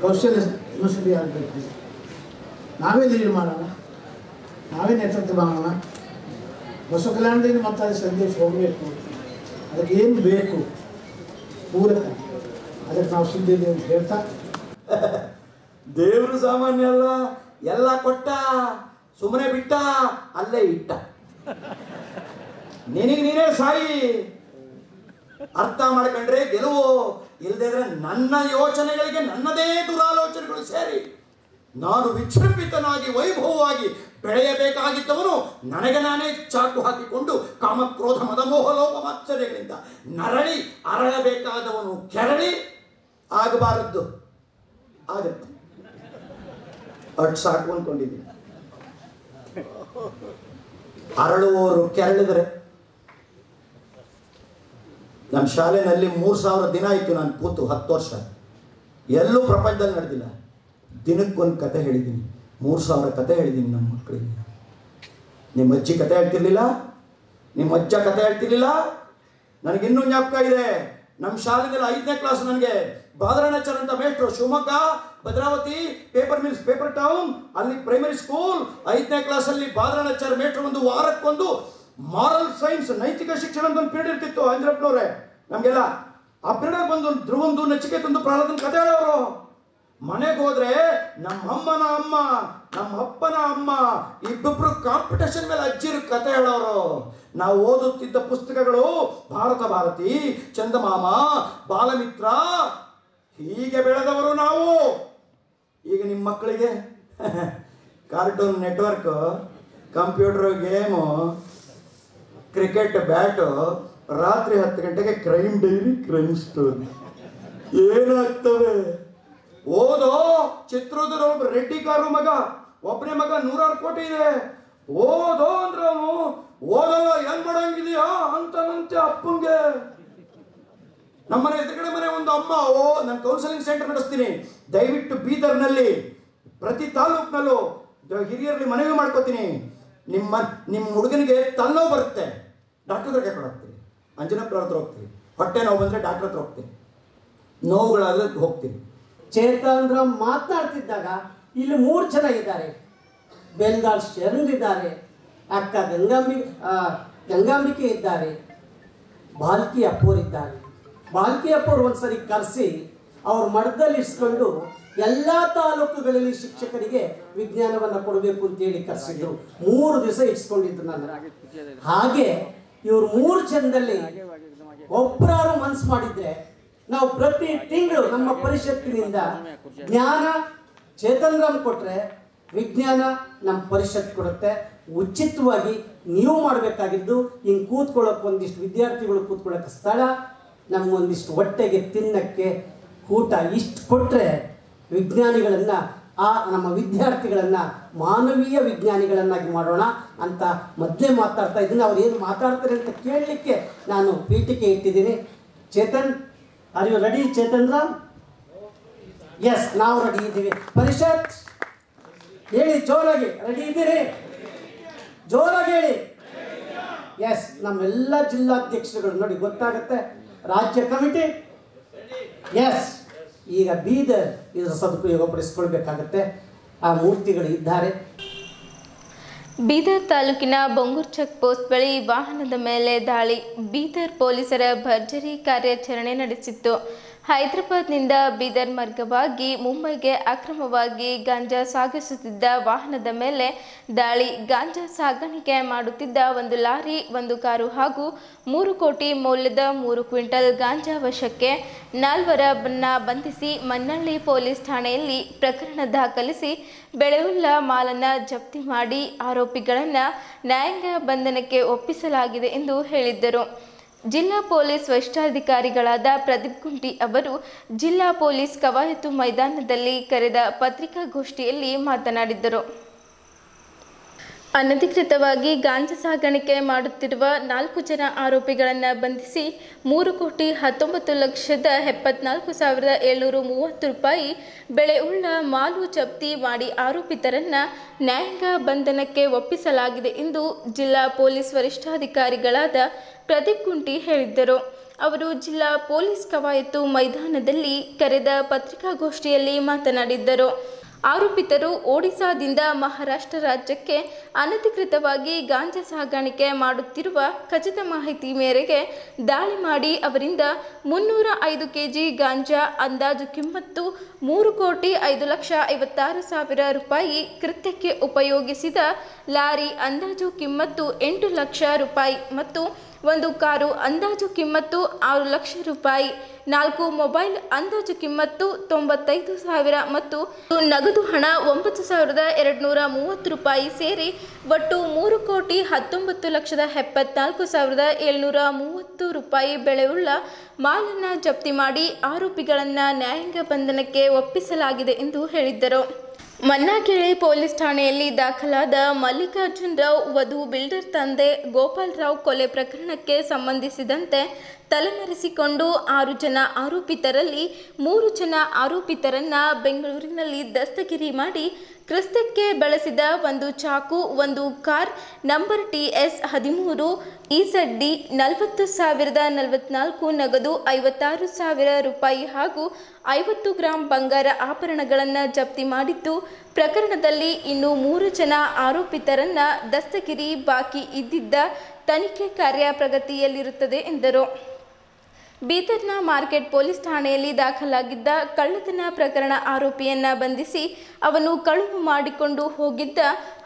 ಕೌಶಲ್ಯ ಯೂನಿವರ್ಸಿಟಿ ಆಗಬೇಕು, ನಾವೇ ಲೀಡ್ ಮಾಡೋಣ, ನಾವೇ ನೇತೃತ್ವ ಮಾಡೋಣ, ಬಸವ ಕಲ್ಯಾಣದಿಂದ ಮತ್ತು ಅದು ಸಂದೇಶ ಹೋಗಬೇಕು, ಅದಕ್ಕೆ ಏನು ಬೇಕು ಪೂರಕ, ಅದಕ್ಕೆ ನಾವು ಸಿದ್ಧಿದ್ದೀವಿ ಅಂತ ಹೇಳ್ತಾ, ದೇವರು ಸಾಮಾನ್ಯ ಅಲ್ಲ, ಎಲ್ಲ ಕೊಟ್ಟ ಸುಮ್ಮನೆ ಬಿಟ್ಟ ಅಲ್ಲೇ ಇಟ್ಟ. ನಿನಗೆ ನೀನೇ ಸಾಯಿ, ಅರ್ಥ ಮಾಡ್ಕೊಂಡ್ರೆ ಗೆಲುವು, ಇಲ್ಲದೇ ಇದ್ರೆ ನನ್ನ ಯೋಚನೆಗಳಿಗೆ ನನ್ನದೇ ದುರಾಲೋಚನೆಗಳು ಸೇರಿ ನಾನು ವಿಜೃಂಭಿತನಾಗಿ ವೈಭವವಾಗಿ ಬೆಳೆಯಬೇಕಾಗಿದ್ದವನು ನನಗೆ ನಾನೇ ಚಾಕು ಹಾಕಿಕೊಂಡು ಕಾಮಕ್ರೋಧ ಮದಮೋಹ ಲೋಪ ಮಾತ್ಸರ್ಯಗಳಿಂದ ನರಳಿ ಅರಳಬೇಕಾದವನು ಕೆರಳಿ ಆಗಬಾರದ್ದು ಆಗತ್ತೆ. ಅಟ್ ಸಾಕು ಅಂದ್ಕೊಂಡಿದ್ದೀನಿ. ಅರಳುವವರು ಕೆರಳಿದರೆ, ನಮ್ಮ ಶಾಲೆಯಲ್ಲಿ 3000 ದಿನ ಆಯಿತು ನಾನು ಕೂತು, 10 ವರ್ಷ ಎಲ್ಲೂ ಪ್ರಪಂಚದಲ್ಲಿ ನಡೆದಿಲ್ಲ. ದಿನಕ್ಕೊಂದು ಕತೆ ಹೇಳಿದ್ದೀನಿ, 3000 ಕತೆ ಹೇಳಿದ್ದೀನಿ ನಮ್ಮ ಮಕ್ಕಳಿಗೆ. ನಿಮ್ಮ ಅಜ್ಜಿ ಕತೆ ಹೇಳ್ತಿರ್ಲಿಲ್ಲ, ನಿಮ್ಮ ಅಜ್ಜ ಕತೆ ಹೇಳ್ತಿರ್ಲಿಲ್ಲ. ನನಗಿನ್ನೂ ಜ್ಞಾಪಕ ಇದೆ, ನಮ್ಮ ಶಾಲೆಯಲ್ಲಿ 5ನೇ ಕ್ಲಾಸ್ ನನಗೆ ಬಾದರಾಯಣಾಚಾರ್ಯ ಅಂತ ಮೇಷ್ಟ್ರು, Shivamogga Bhadravati paper mills paper town ಅಲ್ಲಿ ಪ್ರೈಮರಿ ಸ್ಕೂಲ್ 5ನೇ ಕ್ಲಾಸಲ್ಲಿ ಬಾದರಾಯಣಾಚಾರ್ಯ ಮೇಷ್ಟ್ರು ಒಂದು ವಾರಕ್ಕೊಂದು ಮಾರಲ್ ಸೈನ್ಸ್ ನೈತಿಕ ಶಿಕ್ಷಣ ಅಂತ ಒಂದು ಪೀರಿಯಡ್ ಇರ್ತಿತ್ತು. ಅಂಜರಪ್ಪನವ್ರೆ ನಮಗೆಲ್ಲ ಆ ಪೀರಿಯಡ್ ಬಂದು ಧ್ರುವಂದು ನಚಿಕೇತಂದು ಪ್ರಹ್ಲಾದನ ಕತೆ ಹೇಳೋರು. ಮನೆಗೆ ಹೋದ್ರೆ ನಮ್ಮ ಅಮ್ಮನ ಅಮ್ಮ ನಮ್ಮ ಅಪ್ಪನ ಅಮ್ಮ ಇಬ್ಬೊಬ್ರು ಕಾಂಪಿಟೇಷನ್ ಮೇಲೆ ಅಜ್ಜಿರು ಕತೆ ಹೇಳೋರು. ನಾವು ಓದುತ್ತಿದ್ದ ಪುಸ್ತಕಗಳು ಭಾರತ ಭಾರತಿ, ಚಂದಮಾಮ, ಬಾಲಮಿತ್ರ, ಹೀಗೆ ಬೆಳೆದವರು ನಾವು. ಈಗ ನಿಮ್ಮ ಮಕ್ಕಳಿಗೆ cartoon network, computer game, cricket bat, ರಾತ್ರಿ 10 ಗಂಟೆಗೆ ಕ್ರೈಮ್ ಡೈರಿ, ಕ್ರೈಮ್ ಸ್ಟೋರಿ ಏನಾಗ್ತವೆ. ಓದೋ ಚಿತ್ರದುರ್ಗ ರೆಡ್ಡಿ ಕಾರು ಮಗ, ಒಬ್ಬನೇ ಮಗ 106 ಕೋಟಿ ಇದೆ, ಓದೋ ಅಂದ್ರೆ ಅವನು ಓದಲ್ಲ, ಹೆಂಗ್ ಮಾಡಂಗಿದೆಯಾ ಅಂತನಂತೆ ಅಪ್ಪಂಗೆ. ನಮ್ಮನೆ ಎದುರುಗಡೆ ಮನೆ ಒಂದು ಅಮ್ಮ, ನಾನು ಕೌನ್ಸಿಲಿಂಗ್ ಸೆಂಟರ್ ನಡೆಸ್ತೀನಿ, ದಯವಿಟ್ಟು ಬೀದರ್ನಲ್ಲಿ ಪ್ರತಿ ತಾಲೂಕಿನಲ್ಲೂ ಹಿರಿಯರಲ್ಲಿ ಮನವಿ ಮಾಡ್ಕೋತೀನಿ, ನಿಮ್ಮ ಹುಡುಗನಿಗೆ ತಲೆನೋವು ಬರುತ್ತೆ, ಡಾಕ್ಟರ್ ಹತ್ರ ಕರ್ಕೊಂಡು ಹೋಗ್ತೀರಿ, ಅಂಜನಪ್ಪರ ಹತ್ರ ಹೋಗ್ತೀರಿ, ಹೊಟ್ಟೆ ನೋವು ಬಂದರೆ ಡಾಕ್ಟರ್ ಹತ್ರ ಹೋಗ್ತೀರಿ, ನೋವುಗಳಾದ್ರೆ ಹೋಗ್ತೀರಿ. ಚೇತನ್ರ ಮಾತನಾಡ್ತಿದ್ದಾಗ ಇಲ್ಲಿ 3 ಜನ ಇದ್ದಾರೆ, ಬೆಲ್ದಾಳ್ ಶರಣರಿದ್ದಾರೆ, ಅಕ್ಕ ಗಂಗಾಂಬಿಕೆ ಇದ್ದಾರೆ, ಬಾಲ್ಕಿ ಅಪ್ಪೋರಿದ್ದಾರೆ. ಬಾಲ್ಕಿ ಅಪ್ಪೋರು ಒಂದ್ಸರಿ ಕರೆಸಿ ಅವ್ರ ಮಠದಲ್ಲಿ ಇಸ್ಕೊಂಡು ಎಲ್ಲ ತಾಲೂಕುಗಳಲ್ಲಿ ಶಿಕ್ಷಕರಿಗೆ ವಿಜ್ಞಾನವನ್ನು ಕೊಡಬೇಕು ಅಂತೇಳಿ ಕರೆಸಿದ್ರು. 3 ದಿವಸ ಇಸ್ಕೊಂಡಿದ್ರು ನಾನು. ಹಾಗೆ ಇವರು 3 ಜನದಲ್ಲಿ ಒಬ್ಬರಾರು ಮನಸ್ಸು ಮಾಡಿದ್ರೆ ನಾವು ಪ್ರತಿ ತಿಂಗಳು ನಮ್ಮ ಪರಿಷತ್ತಿನಿಂದ ಜ್ಞಾನ ಚೇತನ್ರಾಮ್ ಕೊಟ್ಟರೆ ವಿಜ್ಞಾನ ನಮ್ಮ ಪರಿಷತ್ ಕೊಡುತ್ತೆ. ಉಚಿತವಾಗಿ ನೀವು ಮಾಡಬೇಕಾಗಿದ್ದು ಹಿಂಗೆ ಕೂತ್ಕೊಳ್ಳೋಕೆ ಒಂದಿಷ್ಟು ವಿದ್ಯಾರ್ಥಿಗಳು ಕೂತ್ಕೊಳ್ಳೋಕೆ ಸ್ಥಳ, ನಮಗೊಂದಿಷ್ಟು ಹೊಟ್ಟೆಗೆ ತಿನ್ನಕ್ಕೆ ಊಟ, ಇಷ್ಟು ಕೊಟ್ಟರೆ ವಿಜ್ಞಾನಿಗಳನ್ನು ನಮ್ಮ ವಿದ್ಯಾರ್ಥಿಗಳನ್ನು ಮಾನವೀಯ ವಿಜ್ಞಾನಿಗಳನ್ನಾಗಿ ಮಾಡೋಣ ಅಂತ ಮೊದಲೇ ಮಾತಾಡ್ತಾ ಇದ್ದೀನಿ. ಅವ್ರು ಏನು ಮಾತಾಡ್ತಾರೆ ಅಂತ ಕೇಳಲಿಕ್ಕೆ ನಾನು ಪೀಠಿಕೆ ಇಟ್ಟಿದ್ದೀನಿ. Chetan, are you ready Chetan Ram? Yes, ನಾವು ರೆಡಿ ಇದ್ದೀವಿ. ಪರಿಷತ್ ಹೇಳಿ ಜೋರಾಗಿ, ರೆಡಿ ಇದ್ದೀರಿ? ಜೋರಾಗಿ ಹೇಳಿ. ಎಸ್, ನಮ್ಮೆಲ್ಲ ಜಿಲ್ಲಾಧ್ಯಕ್ಷರುಗಳು ನೋಡಿ ಗೊತ್ತಾಗುತ್ತೆ. ರಾಜ್ಯ ಕಮಿಟಿ ಎಸ್. ಈಗ ಬೀದರ್ ಇದರ ಸದುಪಯೋಗ ಪಡಿಸ್ಕೊಳ್ಬೇಕಾಗತ್ತೆ. ಆ ಮೂರ್ತಿಗಳು ಇದ್ದಾರೆ. ಬೀದರ್ ತಾಲೂಕಿನ ಬೊಂಗೂರು ಚೆಕ್ ಪೋಸ್ಟ್ ಬಳಿ ವಾಹನದ ಮೇಲೆ ದಾಳಿ. ಬೀದರ್ ಪೊಲೀಸರ ಭರ್ಜರಿ ಕಾರ್ಯಾಚರಣೆ ನಡೆಸಿತ್ತು. ಹೈದರಾಬಾದ್ನಿಂದ ಬೀದರ್ ಮಾರ್ಗವಾಗಿ ಮುಂಬೈಗೆ ಅಕ್ರಮವಾಗಿ ಗಾಂಜಾ ಸಾಗಿಸುತ್ತಿದ್ದ ವಾಹನದ ಮೇಲೆ ದಾಳಿ. ಗಾಂಜಾ ಸಾಗಾಣಿಕೆ ಮಾಡುತ್ತಿದ್ದ 1 ಲಾರಿ, 1 ಕಾರು ಹಾಗೂ 3 ಕೋಟಿ ಮೌಲ್ಯದ 3 ಕ್ವಿಂಟಲ್ ಗಾಂಜಾ ವಶಕ್ಕೆ. 4 ಬಂಧಿಸಿ ಮನ್ನಳ್ಳಿ ಪೊಲೀಸ್ ಠಾಣೆಯಲ್ಲಿ ಪ್ರಕರಣ ದಾಖಲಿಸಿ ಬೆಳೆಯುಳ್ಳ ಮಾಲನ್ನು ಜಪ್ತಿ ಮಾಡಿ ಆರೋಪಿಗಳನ್ನು ನ್ಯಾಯಾಂಗ ಬಂಧನಕ್ಕೆ ಒಪ್ಪಿಸಲಾಗಿದೆ ಎಂದು ಹೇಳಿದ್ದರು. ಜಿಲ್ಲಾ ಪೊಲೀಸ್ ವರಿಷ್ಠಾಧಿಕಾರಿಗಳಾದ ಪ್ರದೀಪ್ ಗುಂಟಿ ಅವರು ಜಿಲ್ಲಾ ಪೊಲೀಸ್ ಕವಾಯತು ಮೈದಾನದಲ್ಲಿ ಕರೆದ ಪತ್ರಿಕಾಗೋಷ್ಠಿಯಲ್ಲಿ ಮಾತನಾಡಿದರು. ಅನಧಿಕೃತವಾಗಿ ಗಾಂಜಾ ಸಾಗಾಣಿಕೆ ಮಾಡುತ್ತಿರುವ 4 ಜನ ಆರೋಪಿಗಳನ್ನು ಬಂಧಿಸಿ 3,19,74,730 ರೂಪಾಯಿ ಬೆಲೆಯುಳ್ಳ ಮಾಲು ಜಪ್ತಿ ಮಾಡಿ ಆರೋಪಿತರನ್ನು ನ್ಯಾಯಾಂಗ ಬಂಧನಕ್ಕೆ ಒಪ್ಪಿಸಲಾಗಿದೆ ಎಂದು ಜಿಲ್ಲಾ ಪೊಲೀಸ್ ವರಿಷ್ಠಾಧಿಕಾರಿಗಳಾದ ಪ್ರದೀಪ್ ಗುಂಟಿ ಹೇಳಿದ್ದರು. ಅವರು ಜಿಲ್ಲಾ ಪೊಲೀಸ್ ಕವಾಯತು ಮೈದಾನದಲ್ಲಿ ಕರೆದ ಪತ್ರಿಕಾಗೋಷ್ಠಿಯಲ್ಲಿ ಮಾತನಾಡಿದ್ದರು. ಆರೋಪಿತರು ಒಡಿಶಾದಿಂದ ಮಹಾರಾಷ್ಟ್ರ ರಾಜ್ಯಕ್ಕೆ ಅನಧಿಕೃತವಾಗಿ ಗಾಂಜಾ ಸಾಗಾಣಿಕೆ ಮಾಡುತ್ತಿರುವ ಖಚಿತ ಮಾಹಿತಿ ಮೇರೆಗೆ ದಾಳಿ ಮಾಡಿ ಅವರಿಂದ 305 ಕೆಜಿ ಗಾಂಜಾ ಅಂದಾಜು ಕಿಮ್ಮತ್ತು 3,05,56,000 ರೂಪಾಯಿ, ಕೃತ್ಯಕ್ಕೆ ಉಪಯೋಗಿಸಿದ ಲಾರಿ ಅಂದಾಜು ಕಿಮ್ಮತ್ತು 8 ಲಕ್ಷ ರೂಪಾಯಿ ಮತ್ತು ಒಂದು ಕಾರು ಅಂದಾಜು ಕಿಮ್ಮತ್ತು 6 ಲಕ್ಷ ರೂಪಾಯಿ, 4 ಮೊಬೈಲ್ ಅಂದಾಜು ಕಿಮ್ಮತ್ತು 95,000 ಮತ್ತು ನಗದು ಹಣ 9,230 ರೂಪಾಯಿ ಸೇರಿ ಒಟ್ಟು 3,19,74,730 ರೂಪಾಯಿ ಬೆಲೆಯುಳ್ಳ ಮಾಲನ್ನು ಜಪ್ತಿ ಮಾಡಿ ಆರೋಪಿಗಳನ್ನು ನ್ಯಾಯಾಂಗ ಬಂಧನಕ್ಕೆ ಒಪ್ಪಿಸಲಾಗಿದೆ ಎಂದು ಹೇಳಿದ್ದರು. ಮನ್ನಾಕೆರೆ ಪೊಲೀಸ್ ಠಾಣೆಯಲ್ಲಿ ದಾಖಲಾದ ಮಲ್ಲಿಕಾರ್ಜುನ್ ರಾವ್ ವಧು ಬಿಲ್ಡರ್ ತಂದೆ ಗೋಪಾಲ್ ರಾವ್ ಕೊಲೆ ಪ್ರಕರಣಕ್ಕೆ ಸಂಬಂಧಿಸಿದಂತೆ ತಲೆಮರೆಸಿಕೊಂಡು 6 ಜನ ಆರೋಪಿತರಲ್ಲಿ 3 ಜನ ಆರೋಪಿತರನ್ನು ಬೆಂಗಳೂರಿನಲ್ಲಿ ದಸ್ತಗಿರಿ ಮಾಡಿ ಕೃತ್ಯಕ್ಕೆ ಬಳಸಿದ ಒಂದು ಚಾಕು, ಒಂದು ಕಾರ್ ನಂಬರ್ TS 13 EZD 40,044 ನಗದು 56,000 ರೂಪಾಯಿ ಹಾಗೂ 50 ಗ್ರಾಂ ಬಂಗಾರ ಆಭರಣಗಳನ್ನು ಜಪ್ತಿ ಮಾಡಿದ್ದು, ಪ್ರಕರಣದಲ್ಲಿ ಇನ್ನೂ 3 ಜನ ಆರೋಪಿತರನ್ನು ದಸ್ತಗಿರಿ ಬಾಕಿ ಇದ್ದಿದ್ದ ತನಿಖೆ ಕಾರ್ಯ ಪ್ರಗತಿಯಲ್ಲಿರುತ್ತದೆ ಎಂದರು. ಬೀದರ್ನ ಮಾರ್ಕೆಟ್ ಪೊಲೀಸ್ ಠಾಣೆಯಲ್ಲಿ ದಾಖಲಾಗಿದ್ದ ಕಳ್ಳತನ ಪ್ರಕರಣ ಆರೋಪಿಯನ್ನು ಬಂಧಿಸಿ ಅವನು ಕಳುವು ಮಾಡಿಕೊಂಡು ಹೋಗಿದ್ದ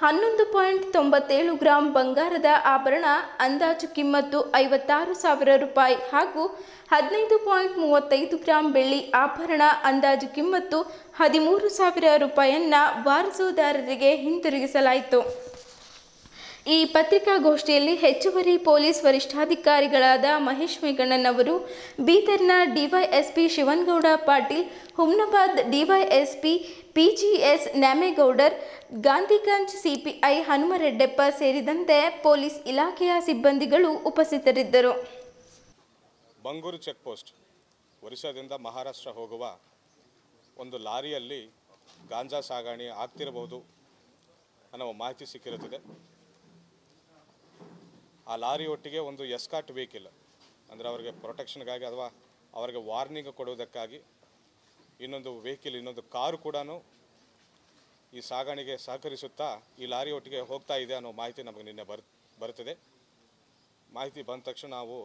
11.97 ಗ್ರಾಂ ಬಂಗಾರದ ಆಭರಣ ಅಂದಾಜು ಕಿಮ್ಮತ್ತು 56,000 ರೂಪಾಯಿ ಹಾಗೂ 15.35 ಗ್ರಾಂ ಬೆಳ್ಳಿ ಆಭರಣ ಅಂದಾಜು ಕಿಮ್ಮತ್ತು 13,000 ರೂಪಾಯಿಯನ್ನು ವಾರಸುದಾರರಿಗೆ ಹಿಂತಿರುಗಿಸಲಾಯಿತು. ಈ ಪತ್ರಿಕಾಗೋಷ್ಠಿಯಲ್ಲಿ ಹೆಚ್ಚುವರಿ ಪೊಲೀಸ್ ವರಿಷ್ಠಾಧಿಕಾರಿಗಳಾದ ಮಹೇಶ್ ಮೇಘಣ್ಣನ್ ಅವರು, ಬೀದರ್ನ DYSP Shivanagouda Patil, Humnabad DYSP PGS Nyamegoudar, Gandhiganj CPI Hanumareddappa ಸೇರಿದಂತೆ ಪೊಲೀಸ್ ಇಲಾಖೆಯ ಸಿಬ್ಬಂದಿಗಳು ಉಪಸ್ಥಿತರಿದ್ದರು. ಬಂಗೂರು ಚೆಕ್ ಪೋಸ್ಟ್ ಒರಿಸ್ಸಾದಿಂದ ಮಹಾರಾಷ್ಟ್ರ ಹೋಗುವ ಒಂದು ಲಾರಿಯಲ್ಲಿ ಗಾಂಜಾ ಸಾಗಾಣೆ ಆಗ್ತಿರಬಹುದು ಅನ್ನೋ ಮಾಹಿತಿ ಸಿಕ್ಕಿರುತ್ತದೆ. ಆ ಲಾರಿ ಒಟ್ಟಿಗೆ ಒಂದು ಎಸ್ಕಾರ್ಟ್ ವೆಹಿಕಲ್, ಅಂದರೆ ಅವರಿಗೆ ಪ್ರೊಟೆಕ್ಷನ್ಗಾಗಿ ಅಥವಾ ಅವರಿಗೆ ವಾರ್ನಿಂಗ್ ಕೊಡುವುದಕ್ಕಾಗಿ ಇನ್ನೊಂದು ವೆಹಿಕಲ್, ಇನ್ನೊಂದು ಕಾರು ಕೂಡ ಈ ಸಾಗಾಣಿಗೆ ಸಹಕರಿಸುತ್ತಾ ಈ ಲಾರಿ ಒಟ್ಟಿಗೆ ಹೋಗ್ತಾ ಇದೆ ಅನ್ನೋ ಮಾಹಿತಿ ನಮಗೆ ನಿನ್ನೆ ಬರುತ್ತದೆ. ಮಾಹಿತಿ ಬಂದ ತಕ್ಷಣ ನಾವು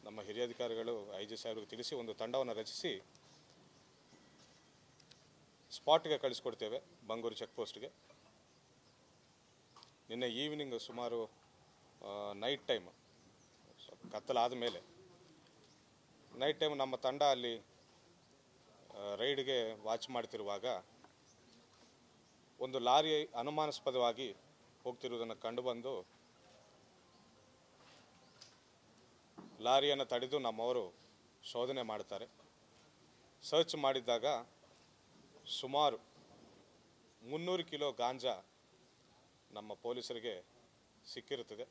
ನಮ್ಮ ಹಿರಿಯ ಅಧಿಕಾರಿಗಳು IG ಸಾಹೇಬರಿಗೆ ತಿಳಿಸಿ ಒಂದು ತಂಡವನ್ನು ರಚಿಸಿ ಸ್ಪಾಟ್ಗೆ ಕಳಿಸ್ಕೊಡ್ತೇವೆ ಬಂಗೂರು ಚೆಕ್ ಪೋಸ್ಟ್ಗೆ. ನಿನ್ನೆ ಈವ್ನಿಂಗ್ ಸುಮಾರು ನೈಟ್ ಟೈಮ್, ಕತ್ತಲಾದ ಮೇಲೆ ನೈಟ್ ಟೈಮ್ ನಮ್ಮ ತಂಡ ಅಲ್ಲಿ ರೈಡ್ಗೆ ವಾಚ್ ಮಾಡ್ತಿರುವಾಗ ಒಂದು ಲಾರಿ ಅನುಮಾನಾಸ್ಪದವಾಗಿ ಹೋಗ್ತಿರುವುದನ್ನು ಕಂಡುಬಂದು ಲಾರಿಯನ್ನು ತಡೆದು ನಮ್ಮವರು ಶೋಧನೆ ಮಾಡ್ತಾರೆ. ಸರ್ಚ್ ಮಾಡಿದಾಗ ಸುಮಾರು 300 ಕಿಲೋ ಗಾಂಜಾ ನಮ್ಮ ಪೊಲೀಸರಿಗೆ ಸಿಕ್ಕಿರುತ್ತದೆ.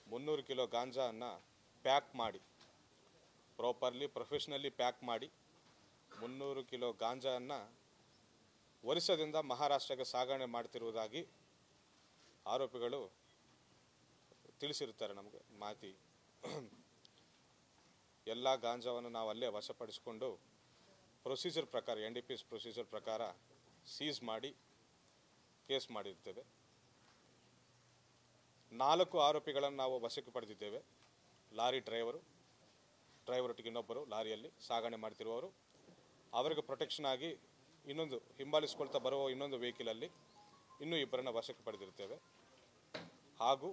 300 ಕಿಲೋ ಗಾಂಜಾವನ್ನು ಪ್ಯಾಕ್ ಮಾಡಿ, ಪ್ರಾಪರ್ಲಿ ಪ್ರೊಫೆಷ್ನಲಿ ಪ್ಯಾಕ್ ಮಾಡಿ 300 ಕಿಲೋ ಗಾಂಜಾವನ್ನು ಒರಿಸ್ಸಾದಿಂದ ಮಹಾರಾಷ್ಟ್ರಕ್ಕೆ ಸಾಗಣೆ ಮಾಡ್ತಿರುವುದಾಗಿ ಆರೋಪಿಗಳು ತಿಳಿಸಿರುತ್ತಾರೆ ನಮಗೆ ಮಾಹಿತಿ. ಎಲ್ಲ ಗಾಂಜಾವನ್ನು ನಾವು ಅಲ್ಲೇ ವಶಪಡಿಸಿಕೊಂಡು ಪ್ರೊಸೀಜರ್ ಪ್ರಕಾರ, NDPS ಪ್ರೊಸೀಜರ್ ಪ್ರಕಾರ ಸೀಸ್ ಮಾಡಿ ಕೇಸ್ ಮಾಡಿರ್ತೇವೆ. 4 ಆರೋಪಿಗಳನ್ನು ನಾವು ವಶಕ್ಕೆ ಪಡೆದಿದ್ದೇವೆ. ಲಾರಿ ಡ್ರೈವರೊಟ್ಟಿಗೆ ಇನ್ನೊಬ್ಬರು ಲಾರಿಯಲ್ಲಿ ಸಾಗಣೆ ಮಾಡ್ತಿರುವವರು, ಅವರಿಗೆ ಪ್ರೊಟೆಕ್ಷನ್ ಆಗಿ ಇನ್ನೊಂದು ಹಿಂಬಾಲಿಸ್ಕೊಳ್ತಾ ಬರುವ ಇನ್ನೊಂದು ವೆಹಿಕಲಲ್ಲಿ ಇನ್ನೂ 2 ವಶಕ್ಕೆ ಪಡೆದಿರ್ತೇವೆ. ಹಾಗೂ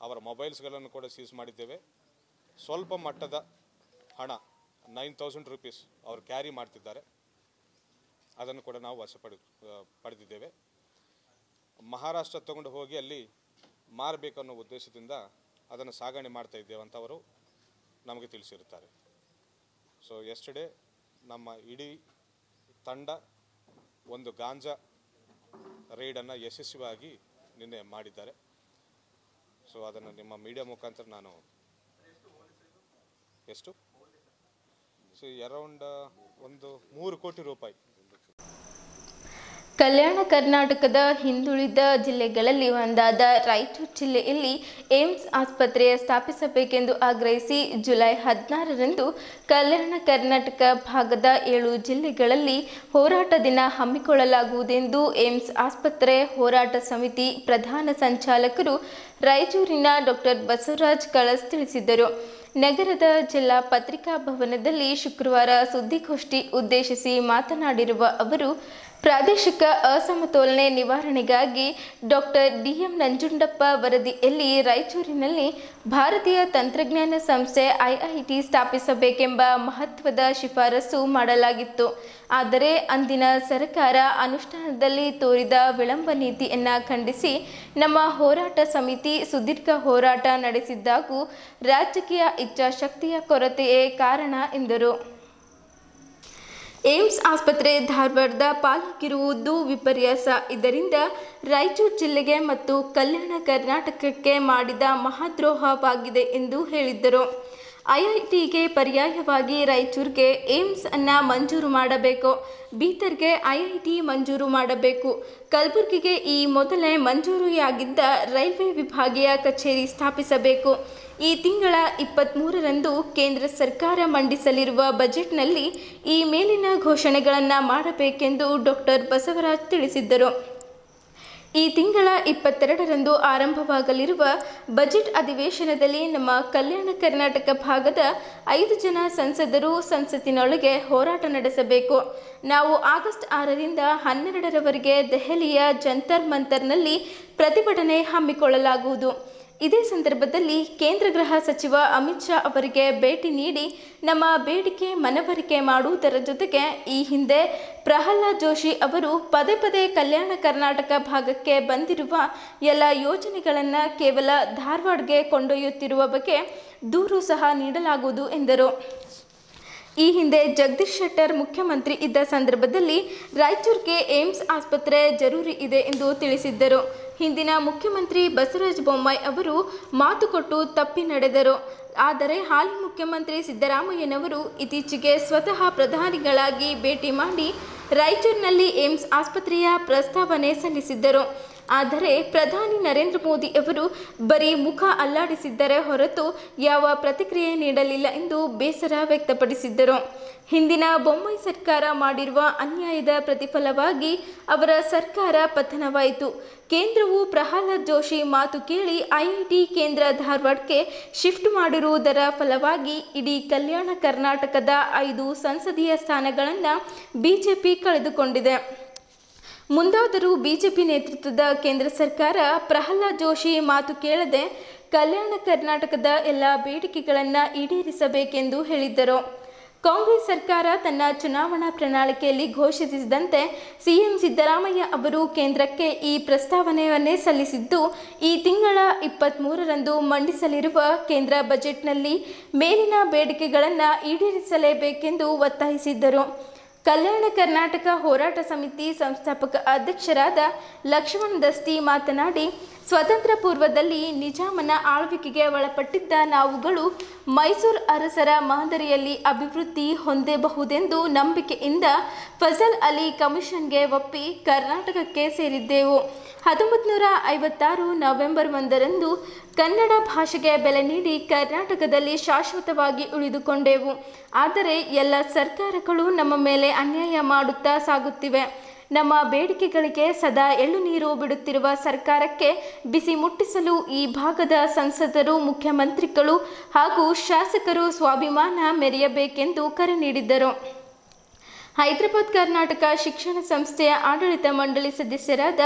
ಅವರ ಮೊಬೈಲ್ಸ್ಗಳನ್ನು ಕೂಡ ಸೀಸ್ ಮಾಡಿದ್ದೇವೆ. ಸ್ವಲ್ಪ ಮಟ್ಟದ ಹಣ 9,000 ರೂಪೀಸ್ ಅವರು ಕ್ಯಾರಿ ಮಾಡ್ತಿದ್ದಾರೆ, ಅದನ್ನು ಕೂಡ ನಾವು ಪಡೆದಿದ್ದೇವೆ. ಮಹಾರಾಷ್ಟ್ರ ತಗೊಂಡು ಹೋಗಿ ಅಲ್ಲಿ ಮಾರಬೇಕನ್ನೋ ಉದ್ದೇಶದಿಂದ ಅದನ್ನು ಸಾಗಣೆ ಮಾಡ್ತಾ ಇದ್ದೇವೆ ಅಂತ ಅವರು ನಮಗೆ ತಿಳಿಸಿರುತ್ತಾರೆ. ಸೊ ಯೆಸ್ಟರ್ಡೇ ನಮ್ಮ ಇಡೀ ತಂಡ ಒಂದು ಗಾಂಜಾ ರೈಡನ್ನು ಯಶಸ್ವಿಯಾಗಿ ನಿನ್ನೆ ಮಾಡಿದ್ದಾರೆ. ಸೊ ಅದನ್ನು ನಿಮ್ಮ ಮೀಡಿಯಾ ಮುಖಾಂತರ ನಾನು ಎಷ್ಟು ಸೊ ಅರೌಂಡ್ ಒಂದು 3 ಕೋಟಿ ರೂಪಾಯಿ. ಕಲ್ಯಾಣ ಕರ್ನಾಟಕದ ಹಿಂದುಳಿದ ಜಿಲ್ಲೆಗಳಲ್ಲಿ ಒಂದಾದ ರಾಯಚೂರು ಜಿಲ್ಲೆಯಲ್ಲಿ ಏಮ್ಸ್ ಆಸ್ಪತ್ರೆ ಸ್ಥಾಪಿಸಬೇಕೆಂದು ಆಗ್ರಹಿಸಿ ಜುಲೈ 16ರಂದು ಕಲ್ಯಾಣ ಕರ್ನಾಟಕ ಭಾಗದ 7 ಜಿಲ್ಲೆಗಳಲ್ಲಿ ಹೋರಾಟ ದಿನ ಹಮ್ಮಿಕೊಳ್ಳಲಾಗುವುದೆಂದು ಏಮ್ಸ್ ಆಸ್ಪತ್ರೆ ಹೋರಾಟ ಸಮಿತಿ ಪ್ರಧಾನ ಸಂಚಾಲಕರು ರಾಯಚೂರಿನ ಡಾಕ್ಟರ್ ಬಸವರಾಜ್ ಕಳಸ್ ತಿಳಿಸಿದರು. ನಗರದ ಜಿಲ್ಲಾ ಪತ್ರಿಕಾ ಭವನದಲ್ಲಿ ಶುಕ್ರವಾರ ಸುದ್ದಿಗೋಷ್ಠಿ ಉದ್ದೇಶಿಸಿ ಮಾತನಾಡಿರುವ ಅವರು, ಪ್ರಾದೇಶಿಕ ಅಸಮತೋಲನೆ ನಿವಾರಣೆಗಾಗಿ ಡಾಕ್ಟರ್ ಡಿ.ಎಂ. ನಂಜುಂಡಪ್ಪ ವರದಿಯಲ್ಲಿ ರಾಯಚೂರಿನಲ್ಲಿ ಭಾರತೀಯ ತಂತ್ರಜ್ಞಾನ ಸಂಸ್ಥೆ ಐಐಟಿ ಸ್ಥಾಪಿಸಬೇಕೆಂಬ ಮಹತ್ವದ ಶಿಫಾರಸು ಮಾಡಲಾಗಿತ್ತು. ಆದರೆ ಅಂದಿನ ಸರ್ಕಾರ ಅನುಷ್ಠಾನದಲ್ಲಿ ತೋರಿದ ವಿಳಂಬ ನೀತಿಯನ್ನು ಖಂಡಿಸಿ ನಮ್ಮ ಹೋರಾಟ ಸಮಿತಿ ಸುದೀರ್ಘ ಹೋರಾಟ ನಡೆಸಿದ್ದಾಗೂ ರಾಜಕೀಯ ಇಚ್ಛಾಶಕ್ತಿಯ ಕೊರತೆಯೇ ಕಾರಣ ಎಂದರು. ಏಮ್ಸ್ ಆಸ್ಪತ್ರೆ ಧಾರವಾಡದ ಪಾಲಾಗಿರುವುದು ವಿಪರ್ಯಾಸ. ಇದರಿಂದ ರಾಯಚೂರು ಜಿಲ್ಲೆಗೆ ಮತ್ತು ಕಲ್ಯಾಣ ಕರ್ನಾಟಕಕ್ಕೆ ಮಾಡಿದ ಮಹಾದ್ರೋಹವಾಗಿದೆ ಎಂದು ಹೇಳಿದ್ದರು. ಐಐಟಿಗೆ ಪರ್ಯಾಯವಾಗಿ ರಾಯಚೂರಿಗೆ ಏಮ್ಸ್ ಅನ್ನು ಮಂಜೂರು ಮಾಡಬೇಕು. ಬೀದರ್ಗೆ ಐಐಟಿ ಮಂಜೂರು ಮಾಡಬೇಕು. ಕಲಬುರಗಿಗೆ ಈ ಮೊದಲೇ ಮಂಜೂರಿಯಾಗಿದ್ದ ರೈಲ್ವೆ ವಿಭಾಗೀಯ ಕಚೇರಿ ಸ್ಥಾಪಿಸಬೇಕು. ಈ ತಿಂಗಳ 23ರಂದು ಕೇಂದ್ರ ಸರ್ಕಾರ ಮಂಡಿಸಲಿರುವ ಬಜೆಟ್ನಲ್ಲಿ ಈ ಮೇಲಿನ ಘೋಷಣೆಗಳನ್ನು ಮಾಡಬೇಕೆಂದು ಡಾಕ್ಟರ್ ಬಸವರಾಜ್ ತಿಳಿಸಿದ್ದರು. ಈ ತಿಂಗಳ 22ರಂದು ಆರಂಭವಾಗಲಿರುವ ಬಜೆಟ್ ಅಧಿವೇಶನದಲ್ಲಿ ನಮ್ಮ ಕಲ್ಯಾಣ ಕರ್ನಾಟಕ ಭಾಗದ 5 ಜನ ಸಂಸದರು ಸಂಸತ್ತಿನೊಳಗೆ ಹೋರಾಟ ನಡೆಸಬೇಕು. ನಾವು ಆಗಸ್ಟ್ 6ರಿಂದ 12ರವರೆಗೆ ದೆಹಲಿಯ ಜಂತರ್ ಮಂತರ್ನಲ್ಲಿ ಪ್ರತಿಭಟನೆ ಹಮ್ಮಿಕೊಳ್ಳಲಾಗುವುದು. ಇದೇ ಸಂದರ್ಭದಲ್ಲಿ ಕೇಂದ್ರ ಗೃಹ ಸಚಿವ ಅಮಿತ್ ಶಾ ಅವರಿಗೆ ಭೇಟಿ ನೀಡಿ ನಮ್ಮ ಬೇಡಿಕೆ ಮನವರಿಕೆ ಮಾಡುವುದರ ಜೊತೆಗೆ ಈ ಹಿಂದೆ ಪ್ರಹ್ಲಾದ್ ಜೋಶಿ ಅವರು ಪದೇ ಪದೇ ಕಲ್ಯಾಣ ಕರ್ನಾಟಕ ಭಾಗಕ್ಕೆ ಬಂದಿರುವ ಎಲ್ಲ ಯೋಜನೆಗಳನ್ನು ಕೇವಲ ಧಾರವಾಡಗೆ ಕೊಂಡೊಯ್ಯುತ್ತಿರುವ ಬಗ್ಗೆ ದೂರು ಸಹ ನೀಡಲಾಗುವುದು ಎಂದರು. ಈ ಹಿಂದೆ ಜಗದೀಶ್ ಶೆಟ್ಟರ್ ಮುಖ್ಯಮಂತ್ರಿ ಇದ್ದ ಸಂದರ್ಭದಲ್ಲಿ ರಾಯಚೂರಿಗೆ ಏಮ್ಸ್ ಆಸ್ಪತ್ರೆ ಜರೂರಿ ಇದೆ ಎಂದು ತಿಳಿಸಿದ್ದರು. ಹಿಂದಿನ ಮುಖ್ಯಮಂತ್ರಿ ಬಸವರಾಜ ಬೊಮ್ಮಾಯಿ ಅವರು ಮಾತು ಕೊಟ್ಟು ತಪ್ಪಿ ನಡೆದರು. ಆದರೆ ಹಾಲಿ ಮುಖ್ಯಮಂತ್ರಿ ಸಿದ್ದರಾಮಯ್ಯನವರು ಇತ್ತೀಚೆಗೆ ಸ್ವತಃ ಪ್ರಧಾನಿಗಳಾಗಿ ಭೇಟಿ ಮಾಡಿ ರಾಯಚೂರಿನಲ್ಲಿ ಏಮ್ಸ್ ಆಸ್ಪತ್ರೆಯ ಪ್ರಸ್ತಾವನೆ ಸಲ್ಲಿಸಿದ್ದರು. ಆದರೆ ಪ್ರಧಾನಿ ನರೇಂದ್ರ ಮೋದಿ ಅವರು ಬರೀ ಮುಖ ಅಲ್ಲಾಡಿಸಿದ್ದರೇ ಹೊರತು ಯಾವ ಪ್ರತಿಕ್ರಿಯೆ ನೀಡಲಿಲ್ಲ ಎಂದು ಬೇಸರ ವ್ಯಕ್ತಪಡಿಸಿದ್ದರು. ಹಿಂದಿನ ಬೊಮ್ಮಾಯಿ ಸರ್ಕಾರ ಮಾಡಿರುವ ಅನ್ಯಾಯದ ಪ್ರತಿಫಲವಾಗಿ ಅವರ ಸರ್ಕಾರ ಪತನವಾಯಿತು. ಕೇಂದ್ರವು ಪ್ರಹ್ಲಾದ್ ಜೋಶಿ ಮಾತು ಕೇಳಿ ಐಐಟಿ ಕೇಂದ್ರ ಧಾರವಾಡಕ್ಕೆ ಶಿಫ್ಟ್ ಮಾಡಿರುವುದರ ಫಲವಾಗಿ ಇಡೀ ಕಲ್ಯಾಣ ಕರ್ನಾಟಕದ 5 ಸಂಸದೀಯ ಸ್ಥಾನಗಳನ್ನು ಬಿಜೆಪಿ ಕಳೆದುಕೊಂಡಿದೆ. ಮುಂದಾದರೂ ಬಿಜೆಪಿ ನೇತೃತ್ವದ ಕೇಂದ್ರ ಸರ್ಕಾರ ಪ್ರಹ್ಲಾದ್ ಜೋಶಿ ಮಾತು ಕೇಳದೆ ಕಲ್ಯಾಣ ಕರ್ನಾಟಕದ ಎಲ್ಲ ಬೇಡಿಕೆಗಳನ್ನು ಈಡೇರಿಸಬೇಕೆಂದು ಹೇಳಿದ್ದರು. ಕಾಂಗ್ರೆಸ್ ಸರ್ಕಾರ ತನ್ನ ಚುನಾವಣಾ ಪ್ರಣಾಳಿಕೆಯಲ್ಲಿ ಘೋಷಿಸಿದಂತೆ ಸಿಎಂ ಸಿದ್ದರಾಮಯ್ಯ ಅವರು ಕೇಂದ್ರಕ್ಕೆ ಈ ಪ್ರಸ್ತಾವನೆಯನ್ನೇ ಸಲ್ಲಿಸಿದ್ದು, ಈ ತಿಂಗಳ 23ರಂದು ಮಂಡಿಸಲಿರುವ ಕೇಂದ್ರ ಬಜೆಟ್ನಲ್ಲಿ ಮೇಲಿನ ಬೇಡಿಕೆಗಳನ್ನು ಈಡೇರಿಸಲೇಬೇಕೆಂದು ಒತ್ತಾಯಿಸಿದ್ದರು. ಕಲ್ಯಾಣ ಕರ್ನಾಟಕ ಹೋರಾಟ ಸಮಿತಿ ಸಂಸ್ಥಾಪಕ ಅಧ್ಯಕ್ಷರಾದ ಲಕ್ಷ್ಮಣ ದಸ್ತಿ ಮಾತನಾಡಿ, ಸ್ವತಂತ್ರ ಪೂರ್ವದಲ್ಲಿ ನಿಜಾಮನ ಆಳ್ವಿಕೆಗೆ ಒಳಪಟ್ಟಿದ್ದ ನಾವುಗಳು ಮೈಸೂರು ಅರಸರ ಮಾದರಿಯಲ್ಲಿ ಅಭಿವೃದ್ಧಿ ಹೊಂದಬಹುದೆಂದು ನಂಬಿಕೆಯಿಂದ ಫಜಲ್ ಅಲಿ ಕಮಿಷನ್ಗೆ ಒಪ್ಪಿ ಕರ್ನಾಟಕಕ್ಕೆ ಸೇರಿದ್ದೆವು. 1956 ನವೆಂಬರ್ 1ರಂದು ಕನ್ನಡ ಭಾಷೆಗೆ ಬೆಲೆ ನೀಡಿ ಕರ್ನಾಟಕದಲ್ಲಿ ಶಾಶ್ವತವಾಗಿ ಉಳಿದುಕೊಂಡೆವು. ಆದರೆ ಎಲ್ಲ ಸರ್ಕಾರಗಳು ನಮ್ಮ ಮೇಲೆ ಅನ್ಯಾಯ ಮಾಡುತ್ತಾ ಸಾಗುತ್ತಿವೆ. ನಮ್ಮ ಬೇಡಿಕೆಗಳಿಗೆ ಸದಾ ಎಳ್ಳು ನೀರು ಬಿಡುತ್ತಿರುವ ಸರ್ಕಾರಕ್ಕೆ ಬಿಸಿ ಮುಟ್ಟಿಸಲು ಈ ಭಾಗದ ಸಂಸದರು, ಮುಖ್ಯಮಂತ್ರಿಗಳು ಹಾಗೂ ಶಾಸಕರು ಸ್ವಾಭಿಮಾನ ಮೆರೆಯಬೇಕೆಂದು ಕರೆ ನೀಡಿದ್ದರು. ಹೈದರಾಬಾದ್ ಕರ್ನಾಟಕ ಶಿಕ್ಷಣ ಸಂಸ್ಥೆಯ ಆಡಳಿತ ಮಂಡಳಿ ಸದಸ್ಯರಾದ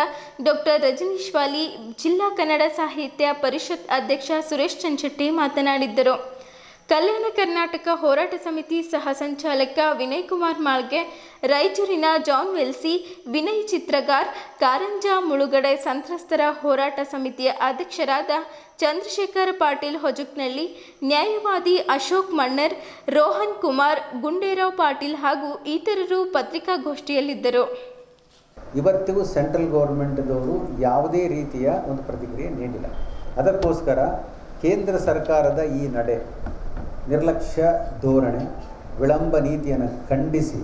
ಡಾಕ್ಟರ್ ರಜನೀಶ್ ವಾಲಿ, ಜಿಲ್ಲಾ ಕನ್ನಡ ಸಾಹಿತ್ಯ ಪರಿಷತ್ ಅಧ್ಯಕ್ಷ ಸುರೇಶ್ ಚಂಚೆಟ್ಟಿ ಮಾತನಾಡಿದ್ದರು. ಕಲ್ಯಾಣ ಕರ್ನಾಟಕ ಹೋರಾಟ ಸಮಿತಿ ಸಹ ಸಂಚಾಲಕ ವಿನಯ್ ಕುಮಾರ್ ಮಾಳ್ಗೆ, ರಾಯಚೂರಿನ ಜಾನ್ ವೆಲ್ಸಿ, ವಿನಯ್ ಚಿತ್ರಗಾರ್, ಕಾರಂಜ ಮುಳುಗಡೆ ಸಂತ್ರಸ್ತರ ಹೋರಾಟ ಸಮಿತಿಯ ಅಧ್ಯಕ್ಷರಾದ ಚಂದ್ರಶೇಖರ್ ಪಾಟೀಲ್ ಹೊಜುಕ್ನಳ್ಳಿ, ನ್ಯಾಯವಾದಿ ಅಶೋಕ್ ಮಣ್ಣರ್, ರೋಹನ್ ಕುಮಾರ್, ಗುಂಡೇರಾವ್ ಪಾಟೀಲ್ ಹಾಗೂ ಇತರರು ಪತ್ರಿಕಾಗೋಷ್ಠಿಯಲ್ಲಿದ್ದರು. ಇವತ್ತಿಗೂ ಸೆಂಟ್ರಲ್ ಗೌರ್ಮೆಂಟ್ದವರು ಯಾವುದೇ ರೀತಿಯ ಒಂದು ಪ್ರತಿಕ್ರಿಯೆ ನೀಡಿಲ್ಲ. ಅದಕ್ಕೋಸ್ಕರ ಕೇಂದ್ರ ಸರ್ಕಾರದ ಈ ನಡೆ, ನಿರ್ಲಕ್ಷ್ಯ ಧೋರಣೆ, ವಿಳಂಬ ನೀತಿಯನ್ನು ಖಂಡಿಸಿ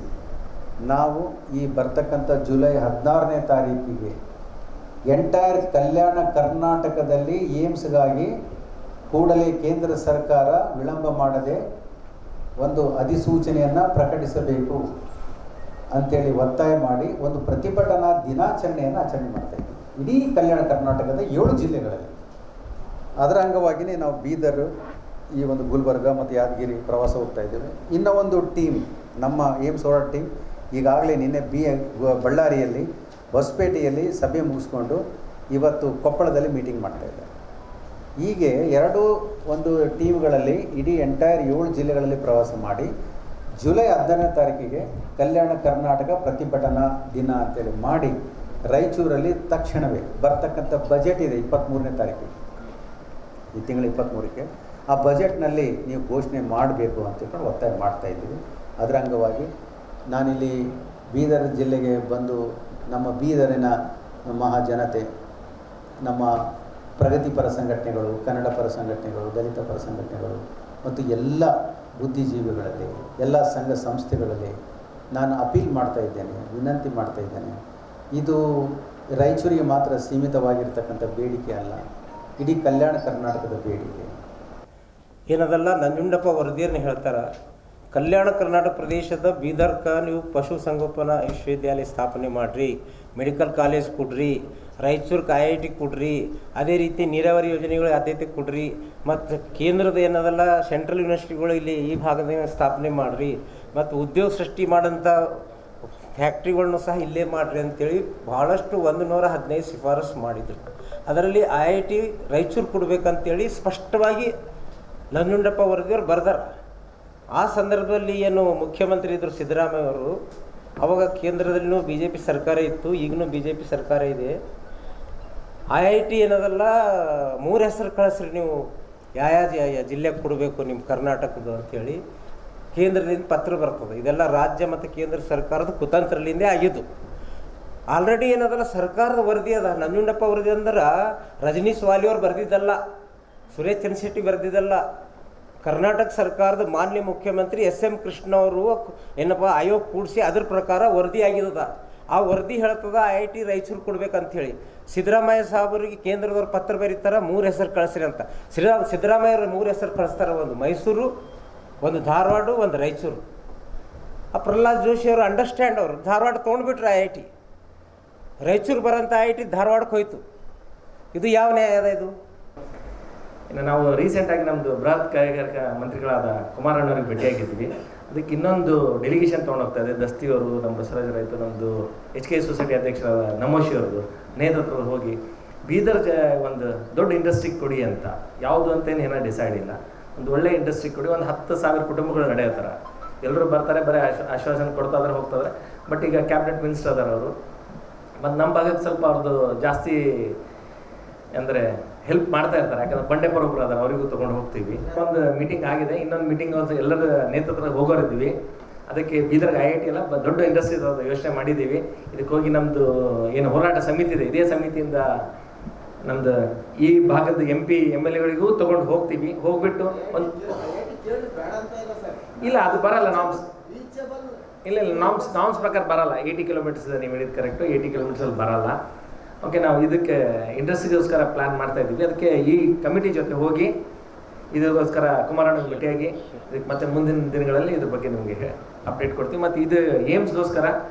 ನಾವು ಈ ಬರ್ತಕ್ಕಂಥ ಜುಲೈ 16ನೇ ತಾರೀಕಿಗೆ ಎಂಟೈರ್ ಕಲ್ಯಾಣ ಕರ್ನಾಟಕದಲ್ಲಿ ಏಮ್ಸ್ಗಾಗಿ ಕೂಡಲೇ ಕೇಂದ್ರ ಸರ್ಕಾರ ವಿಳಂಬ ಮಾಡದೆ ಒಂದು ಅಧಿಸೂಚನೆಯನ್ನು ಪ್ರಕಟಿಸಬೇಕು ಅಂಥೇಳಿ ಒತ್ತಾಯ ಮಾಡಿ ಒಂದು ಪ್ರತಿಭಟನಾ ದಿನಾಚರಣೆಯನ್ನು ಆಚರಣೆ ಮಾಡ್ತಾಯಿದ್ದೀವಿ ಇಡೀ ಕಲ್ಯಾಣ ಕರ್ನಾಟಕದ 7 ಜಿಲ್ಲೆಗಳಲ್ಲಿ. ಅದರ ಅಂಗವಾಗಿಯೇ ನಾವು ಬೀದರ್, ಈ ಒಂದು ಗುಲ್ಬರ್ಗ ಮತ್ತು ಯಾದಗಿರಿ ಪ್ರವಾಸ ಹೋಗ್ತಾ ಇದ್ದೇವೆ. ಇನ್ನೂ ಒಂದು ಟೀಮ್, ನಮ್ಮ ಏಮ್ಸ್ ಹೋರಾಟ ಟೀಮ್ ಈಗಾಗಲೇ ನಿನ್ನೆ ಬಳ್ಳಾರಿಯಲ್ಲಿ ಹೊಸಪೇಟೆಯಲ್ಲಿ ಸಭೆ ಮುಗಿಸ್ಕೊಂಡು ಇವತ್ತು ಕೊಪ್ಪಳದಲ್ಲಿ ಮೀಟಿಂಗ್ ಮಾಡ್ತಾಯಿದ್ದಾರೆ. ಹೀಗೆ ಒಂದು ಟೀಮ್ಗಳಲ್ಲಿ ಇಡೀ ಎಂಟೈರ್ 7 ಜಿಲ್ಲೆಗಳಲ್ಲಿ ಪ್ರವಾಸ ಮಾಡಿ ಜುಲೈ 16ನೇ ತಾರೀಕಿಗೆ ಕಲ್ಯಾಣ ಕರ್ನಾಟಕ ಪ್ರತಿಭಟನಾ ದಿನ ಅಂತೇಳಿ ಮಾಡಿ ರಾಯಚೂರಲ್ಲಿ ತಕ್ಷಣವೇ ಬರ್ತಕ್ಕಂಥ ಬಜೆಟ್ ಇದೆ 23ನೇ ತಾರೀಕಿಗೆ, ಈ ತಿಂಗಳ 23ಕ್ಕೆ ಆ ಬಜೆಟ್ನಲ್ಲಿ ನೀವು ಘೋಷಣೆ ಮಾಡಬೇಕು ಅಂತ ಹೇಳ್ಕೊಂಡು ಒತ್ತಾಯ ಮಾಡ್ತಾಯಿದ್ದೀವಿ. ಅದರ ಅಂಗವಾಗಿ ನಾನಿಲ್ಲಿ ಬೀದರ್ ಜಿಲ್ಲೆಗೆ ಬಂದು ನಮ್ಮ ಬೀದರಿನ ಮಹಾಜನತೆ, ನಮ್ಮ ಪ್ರಗತಿಪರ ಸಂಘಟನೆಗಳು, ಕನ್ನಡ ಪರ ಸಂಘಟನೆಗಳು, ದಲಿತ ಪರ ಸಂಘಟನೆಗಳು ಮತ್ತು ಎಲ್ಲ ಬುದ್ಧಿಜೀವಿಗಳಲ್ಲಿ, ಎಲ್ಲ ಸಂಘ ಸಂಸ್ಥೆಗಳಲ್ಲಿ ನಾನು ಅಪೀಲ್ ಮಾಡ್ತಾ ಇದ್ದೇನೆ, ವಿನಂತಿ ಮಾಡ್ತಾ ಇದ್ದೇನೆ. ಇದು ರಾಯಚೂರಿಗೆ ಮಾತ್ರ ಸೀಮಿತವಾಗಿರ್ತಕ್ಕಂಥ ಬೇಡಿಕೆ ಅಲ್ಲ, ಇಡೀ ಕಲ್ಯಾಣ ಕರ್ನಾಟಕದ ಬೇಡಿಕೆ. ಏನದಲ್ಲ ನಂಜುಂಡಪ್ಪ ವರದಿಯನ್ನು ಹೇಳ್ತಾರೆ, ಕಲ್ಯಾಣ ಕರ್ನಾಟಕ ಪ್ರದೇಶದ ಬೀದರ್ಕ ನೀವು ಪಶುಸಂಗೋಪನಾ ವಿಶ್ವವಿದ್ಯಾಲಯ ಸ್ಥಾಪನೆ ಮಾಡಿರಿ, ಮೆಡಿಕಲ್ ಕಾಲೇಜ್ ಕೊಡ್ರಿ, ರಾಯಚೂರ್ಗೆ IIT ಕೊಡ್ರಿ, ಅದೇ ರೀತಿ ನೀರಾವರಿ ಯೋಜನೆಗಳಿಗೆ ಆದ್ಯತೆ ಕೊಡ್ರಿ, ಮತ್ತು ಕೇಂದ್ರದ ಏನದಲ್ಲ ಸೆಂಟ್ರಲ್ ಯೂನಿವರ್ಸಿಟಿಗಳು ಇಲ್ಲಿ ಈ ಭಾಗದಾಗ ಸ್ಥಾಪನೆ ಮಾಡಿರಿ, ಮತ್ತು ಉದ್ಯೋಗ ಸೃಷ್ಟಿ ಮಾಡೋಂಥ ಫ್ಯಾಕ್ಟ್ರಿಗಳನ್ನೂ ಸಹ ಇಲ್ಲೇ ಮಾಡಿರಿ ಅಂತೇಳಿ ಭಾಳಷ್ಟು 115 ಶಿಫಾರಸು ಮಾಡಿದರು. ಅದರಲ್ಲಿ IIT ರಾಯಚೂರು ಕೊಡಬೇಕಂತೇಳಿ ಸ್ಪಷ್ಟವಾಗಿ ನಂಜುಂಡಪ್ಪ ವರದಿಯವರು ಬರ್ದಾರ. ಆ ಸಂದರ್ಭದಲ್ಲಿ ಏನು ಮುಖ್ಯಮಂತ್ರಿ ಇದ್ದರು ಸಿದ್ದರಾಮಯ್ಯ ಅವರು, ಅವಾಗ ಕೇಂದ್ರದಲ್ಲಿನೂ BJP ಸರ್ಕಾರ ಇತ್ತು, ಈಗಲೂ BJP ಸರ್ಕಾರ ಇದೆ. IIT ಏನದಲ್ಲ 3 ಹೆಸರು ಕಳಿಸ್ರಿ ನೀವು, ಯಾವ ಜಿಲ್ಲೆಗೆ ಕೊಡಬೇಕು ನಿಮ್ಮ ಕರ್ನಾಟಕದ ಅಂಥೇಳಿ ಕೇಂದ್ರದಿಂದ ಪತ್ರ ಬರ್ತದೆ. ಇದೆಲ್ಲ ರಾಜ್ಯ ಮತ್ತು ಕೇಂದ್ರ ಸರ್ಕಾರದ ಕುತಂತ್ರಲಿಂದೇ ಆಗಿದ್ದು. ಆಲ್ರೆಡಿ ಏನದಲ್ಲ ಸರ್ಕಾರದ ವರದಿ ಅದ. ನಂಜುಂಡಪ್ಪ ವರದಿ ಅಂದ್ರೆ ರಜನೀಶ್ ವಾಲಿಯವ್ರು ಬರೆದಿದ್ದಲ್ಲ, ಸುರೇಶ್ ಚಂದ್ರಶೆಟ್ಟಿ ಬರೆದಿದ್ದಲ್ಲ, ಕರ್ನಾಟಕ ಸರ್ಕಾರದ ಮಾನ್ಯ ಮುಖ್ಯಮಂತ್ರಿ SM ಕೃಷ್ಣ ಅವರು ಏನಪ್ಪ ಆಯೋಗ ಕೂಡಿಸಿ ಅದ್ರ ಪ್ರಕಾರ ವರದಿ ಆಗಿದ್ದದ. ಆ ವರದಿ ಹೇಳ್ತದ IIT ರಾಯಚೂರು ಕೊಡ್ಬೇಕಂಥೇಳಿ. ಸಿದ್ದರಾಮಯ್ಯ ಸಾಹೇಬರಿಗೆ ಕೇಂದ್ರದವ್ರು ಪತ್ರ ಬರೀತಾರೆ 3 ಹೆಸರು ಕಳಿಸ್ರಿ ಅಂತ. ಸಿದ್ದರಾಮಯ್ಯ 3 ಹೆಸರು ಕಳಿಸ್ತಾರೆ, ಒಂದು ಮೈಸೂರು, ಒಂದು ಧಾರವಾಡ, ಒಂದು ರಾಯಚೂರು. ಆ ಪ್ರಹ್ಲಾದ್ ಜೋಶಿ ಅವರು ಅಂಡರ್ಸ್ಟ್ಯಾಂಡ್, ಅವರು ಧಾರವಾಡ ತೊಗೊಂಡ್ಬಿಟ್ರೆ IIT, ರಾಯಚೂರು ಬರೋಂಥ IIT ಧಾರವಾಡಕ್ಕೆ ಹೋಯ್ತು. ಇದು ಯಾವ ನ್ಯಾಯ ಅದ ಇದು? ಇನ್ನು ನಾವು ರೀಸೆಂಟಾಗಿ ನಮ್ಮದು ಬೃಹತ್ ಕೈಗಾರಿಕಾ ಮಂತ್ರಿಗಳಾದ ಕುಮಾರಣ್ಣವ್ರಿಗೆ ಭೇಟಿಯಾಗಿದ್ವಿ. ಅದಕ್ಕೆ ಇನ್ನೊಂದು ಡೆಲಿಗೇಷನ್ ತೊಗೊಂಡೋಗ್ತಾ ಇದೆ. ದಸ್ತಿಯವರು, ನಮ್ಮ ಬಸವರಾಜ ರೈತ, ನಮ್ಮದು HK ಸೊಸೈಟಿ ಅಧ್ಯಕ್ಷರಾದ ನಮೋಶಿ ಅವ್ರದ್ದು ನೇತೃತ್ವದಲ್ಲಿ ಹೋಗಿ ಬೀದರ್ ಒಂದು ದೊಡ್ಡ ಇಂಡಸ್ಟ್ರಿ ಕೊಡಿ ಅಂತ, ಯಾವುದು ಅಂತೇನು ಏನೋ ಡಿಸೈಡ್ ಇಲ್ಲ, ಒಂದು ಒಳ್ಳೆ ಇಂಡಸ್ಟ್ರಿ ಕೊಡಿ, ಒಂದು 10,000 ಕುಟುಂಬಗಳು ನಡೆಯುತ್ತಾರೆ. ಎಲ್ಲರೂ ಬರ್ತಾರೆ, ಬರೀ ಆಶ್ವಾಸನೆ ಕೊಡ್ತಾಯಿದ್ರೆ ಹೋಗ್ತಾಯಿದ್ರೆ. ಬಟ್ ಈಗ ಕ್ಯಾಬಿನೆಟ್ ಮಿನಿಸ್ಟರ್ ಅದಾರ ಅವರು, ಮತ್ತು ನಮ್ಮ ಭಾಗಕ್ಕೆ ಸ್ವಲ್ಪ ಅವ್ರದ್ದು ಜಾಸ್ತಿ ಅಂದರೆ ಹೆಲ್ಪ್ ಮಾಡ್ತಾ ಇರ್ತಾರೆ. ಯಾಕಂದ್ರೆ ಬಂಡೆಪುರ ಒಬ್ಬರು ಅದಾರ, ಅವರಿಗೂ ತೊಗೊಂಡು ಹೋಗ್ತೀವಿ. ಒಂದು ಮೀಟಿಂಗ್ ಆಗಿದೆ, ಇನ್ನೊಂದು ಮೀಟಿಂಗ್ ಎಲ್ಲರ ನೇತೃತ್ವದಲ್ಲಿ ಹೋಗೋರಿದ್ದೀವಿ. ಅದಕ್ಕೆ ಬೀದರ್ಗೆ IIT ಎಲ್ಲ ದೊಡ್ಡ ಇಂಡಸ್ಟ್ರಿ ಯೋಚನೆ ಮಾಡಿದ್ದೀವಿ. ಇದಕ್ಕೆ ಹೋಗಿ ನಮ್ಮದು ಏನು ಹೋರಾಟ ಸಮಿತಿ ಇದೆ, ಇದೇ ಸಮಿತಿಯಿಂದ ನಮ್ಮದು ಈ ಭಾಗದ MP MLAಗಳಿಗೂ ತೊಗೊಂಡು ಹೋಗ್ತೀವಿ. ಹೋಗ್ಬಿಟ್ಟು ಒಂದು ಇಲ್ಲ ಅದು ಬರಲ್ಲ, ನಾಮ್ಸ್ ಇಲ್ಲ ನಾಮ್ಸ್ ಪ್ರಕಾರ ಬರಲ್ಲ. 80 ಕಿಲೋಮೀಟರ್ಸ್ ನೀವು ಹೇಳಿದ್ದು ಕರೆಕ್ಟು, 80 ಕಿಲೋಮೀಟರ್ಸಲ್ಲಿ ಬರಲ್ಲ. ಓಕೆ, ನಾವು ಇದಕ್ಕೆ ಇಂಡಸ್ಟ್ರಿಗೋಸ್ಕರ ಪ್ಲ್ಯಾನ್ ಮಾಡ್ತಾ ಇದ್ದೀವಿ. ಅದಕ್ಕೆ ಈ ಕಮಿಟಿ ಜೊತೆ ಹೋಗಿ ಇದಕ್ಕೋಸ್ಕರ ಕುಮಾರಣ್ಣನ ಭೇಟಿಯಾಗಿ ಇದಕ್ಕೆ ಮತ್ತೆ ಮುಂದಿನ ದಿನಗಳಲ್ಲಿ ಇದ್ರ ಬಗ್ಗೆ ನಿಮಗೆ ಅಪ್ಡೇಟ್ ಕೊಡ್ತೀವಿ. ಮತ್ತು ಇದು ಏಮ್ಸ್ಗೋಸ್ಕರ